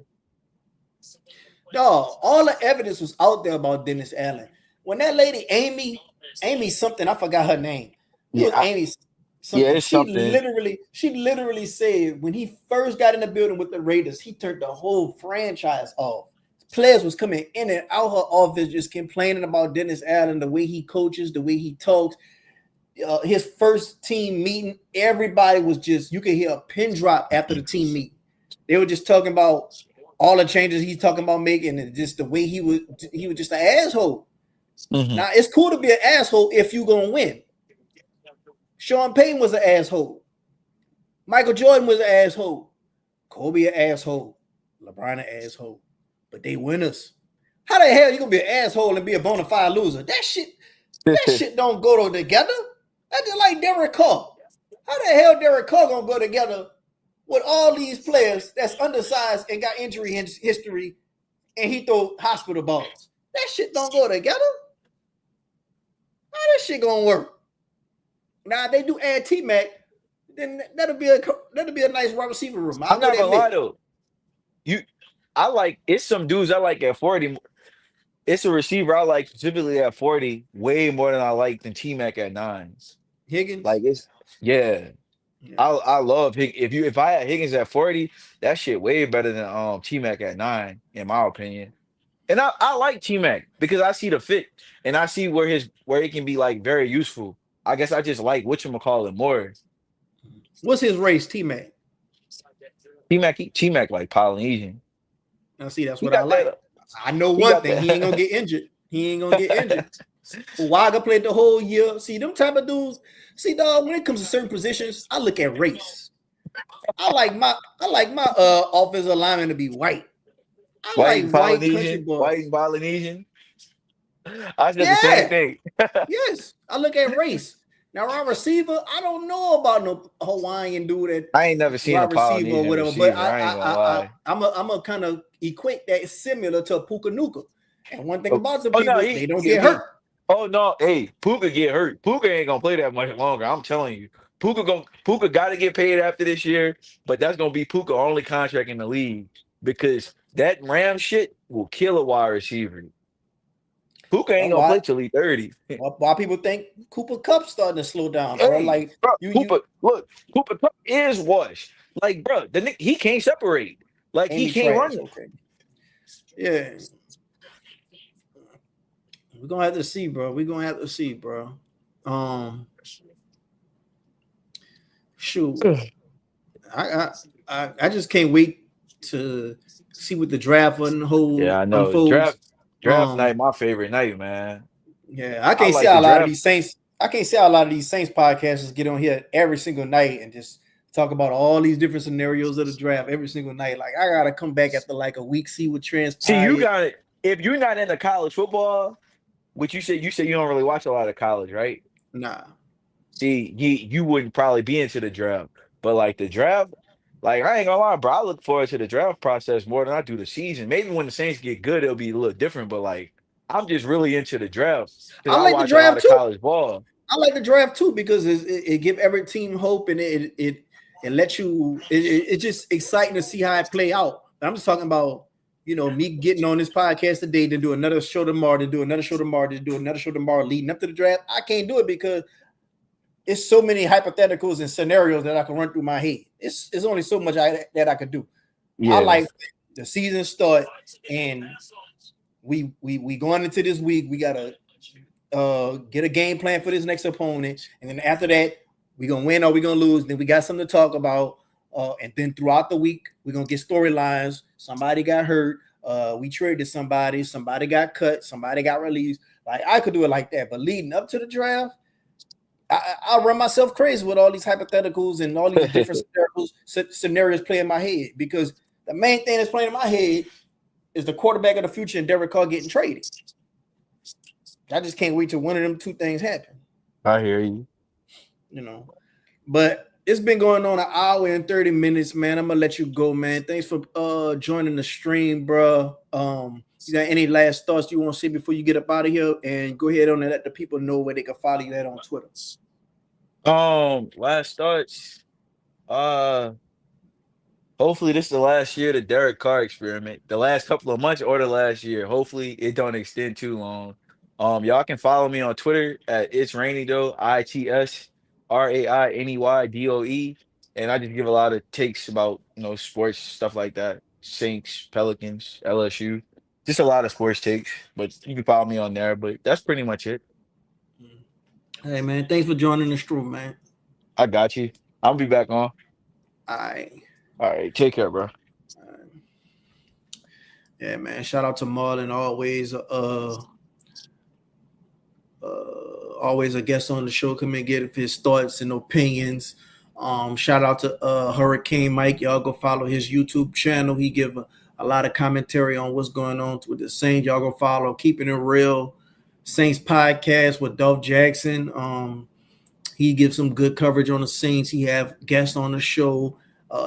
Dog, all the evidence was out there about Dennis Allen. When that lady Amy something, I forgot her name. It Yeah, was Amy yeah, something. it's something. She literally said when he first got in the building with the Raiders, he turned the whole franchise off. Players was coming in and out her office just complaining about Dennis Allen, the way he coaches, the way he talks. His first team meeting, everybody was just, you could hear a pin drop after the team meeting. They were just talking about all the changes he's talking about making and just the way he was just an asshole. Mhm. Now it's cool to be an asshole if you're gonna win. Sean Payton was an asshole. Michael Jordan was an asshole. Kobe an asshole. LeBron an asshole. But they winners. How the hell you gonna be an asshole and be a bona fide loser? That shit don't go together. That's just like Derek Carr. How the hell Derek Carr gonna go together with all these players that's undersized and got injury history and he throw hospital balls? That shit don't go together. How that shit gonna work? Now if they do add T-Mac, then that'll be a nice wide receiver room. I'm not gonna lie though. It's some dudes I like at 40. It's a receiver I like specifically at 40 way more than I like than T-Mac at 9. Higgins. Like it's yeah. I love if I had Higgins at 40, that shit way better than T-Mac at 9, in my opinion. And I like T-Mac because I see the fit and I see where it can be like very useful. I guess I just like whatchamacallit more. What's his race, T-Mac? T-Mac like Polynesian. Now see, that's He what I got like. that. I know He one got thing. He ain't gonna get injured. Waga played the whole year. See, them type of dudes. See, dog, when it comes to certain positions, I look at race. I like my offensive lineman to be white. I White and like white country Polynesian. boys. White and Polynesian. I said the same thing. Yes, I look at race. Now, our receiver, I don't know about no Hawaiian dude that I ain't never seen a wide receiver or Polynesian whatever, receiver. but I ain't gonna lie. I'm a kind of equate that similar to Puka Nuka. And one thing Oh, about the oh, people, no, they don't get hurt. Oh no, hey, Puka get hurt. Puka ain't gonna play that much longer. I'm telling you. Puka gotta get paid after this year, but that's gonna be Puka only contract in the league because that Ram shit will kill a wide receiver. Puka ain't gonna play till he 30. Why people think Cooper Cup's starting to slow down, bro? Hey, Like bro, you Cooper Cup is washed. Like, bro, he can't separate. Like, he Amy can't trash. run it. Okay. Yeah. We're gonna have to see, bro. Shoot. I just can't wait to see what the draft unfolds. Yeah, I know. Draft night, my favorite night, man. Yeah, I can't like see how the a lot of draft. these Saints. I can't see how a lot of these Saints podcasters get on here every single night and just talk about all these different scenarios of the draft every single night. Like I gotta come back after like a week, see what transpires. See, you got it. If you're not into college football, which you said you don't really watch a lot of college, right? Nah. See, you wouldn't probably be into the draft, but like the draft, like I ain't gonna lie, bro. I look forward to the draft process more than I do the season. Maybe when the Saints get good, it'll be a little different, but like I'm just really into the draft because I I like the watch a lot draft of too. college ball. I like the draft too because it give every team hope and it lets you. It's just exciting to see how it play out. But I'm just talking about me getting on this podcast today to do another show tomorrow, to do another show tomorrow, to do another show tomorrow leading up to the draft. I can't do it because it's so many hypotheticals and scenarios that I can run through my head. It's only so much that I could do. Yeah. I like the season start and we going into this week. We gotta get a game plan for this next opponent, and then after that, we're gonna win or we're gonna lose. Then we got something to talk about. And then throughout the week, we're gonna get storylines. Somebody got hurt. We traded somebody got cut, somebody got released. Like I could do it like that, but leading up to the draft, I'll run myself crazy with all these hypotheticals and all these different scenarios play in my head because the main thing that's playing in my head is the quarterback of the future and Derek Carr getting traded. I just can't wait till one of them two things happen. I hear you. But it's been going on an hour and 30 minutes, man. I'm gonna let you go, man. Thanks for joining the stream, bro. You got any last thoughts you want to say before you get up out of here? And go ahead on and let the people know where they can follow you at on Twitter. Last thoughts. Hopefully this is the last year of the Derek Carr experiment. The last couple of months or the last year. Hopefully it don't extend too long. Y'all can follow me on Twitter at It's Rainy Doe, ITSRAINEYDOE. And I just give a lot of takes about sports, stuff like that. Saints, Pelicans, LSU. Just a lot of sports takes, but you can follow me on there. But that's pretty much it. Hey, man, thanks for joining the stream, man. I got you. I'll be back on. All right. Take care, bro. Yeah, man. Shout out to Marlon. Always a guest on the show. Come and get his thoughts and opinions. Shout out to Hurricane Mike. Y'all go follow his YouTube channel. He give a lot of commentary on what's going on with the Saints. Y'all go follow Keeping It Real Saints podcast with Dolph Jackson. He gives some good coverage on the Saints. He have guests on the show.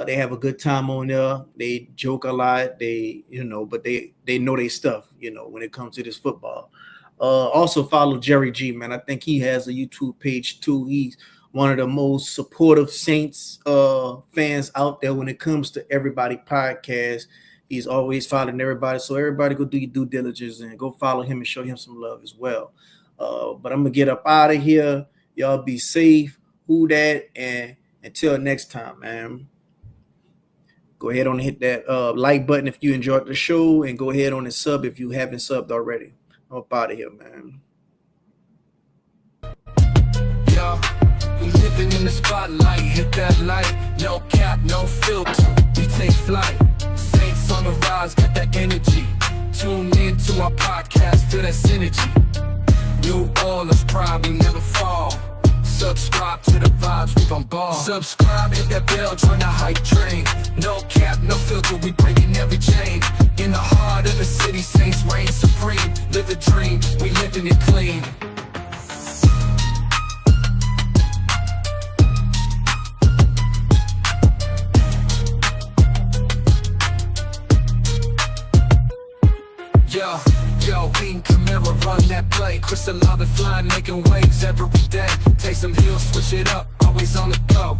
They have a good time on there. They joke a lot. They, but they know their stuff, when it comes to this football. Also follow Jerry G, man. I think he has a YouTube page too. He's one of the most supportive Saints fans out there when it comes to Everybody podcast. He's always following everybody. So everybody go do your due diligence and go follow him and show him some love as well. But I'm going to get up out of here. Y'all be safe. Who that? And until next time, man. Go ahead on and hit that like button if you enjoyed the show. And go ahead on and sub if you haven't subbed already. I'm up out of here, man. Yo, we living in the spotlight. Hit that light. No cap, no filter. We take flight. Saints on the rise, got that energy. Tune in to our podcast, feel that synergy. New Orleans pride, we never fall. Subscribe to the vibes, we bombard. Subscribe, hit that bell, join the hype train. No cap, no filter, we breaking every chain. In the heart of the city, Saints reign supreme. Live the dream, we living it clean. Yo, King Camaro run that play. Crystal Lava flying, making waves every day. Take some heels, switch it up, always on the go.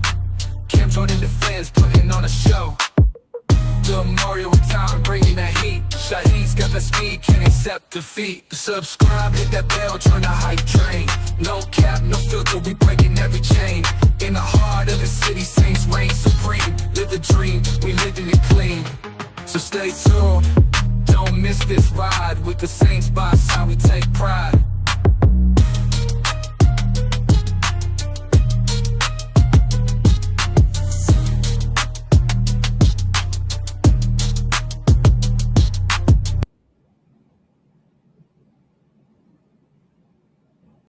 Cam joining the fans, putting on a show. Lil Mario with time, bringing that heat. Shahid's got that speed, can't accept defeat. Subscribe, hit that bell, join the hype train. No cap, no filter, we breaking every chain. In the heart of the city, Saints reign supreme. Live the dream, we living it clean. So stay tuned. Don't miss this ride with the Saints by side, we take pride.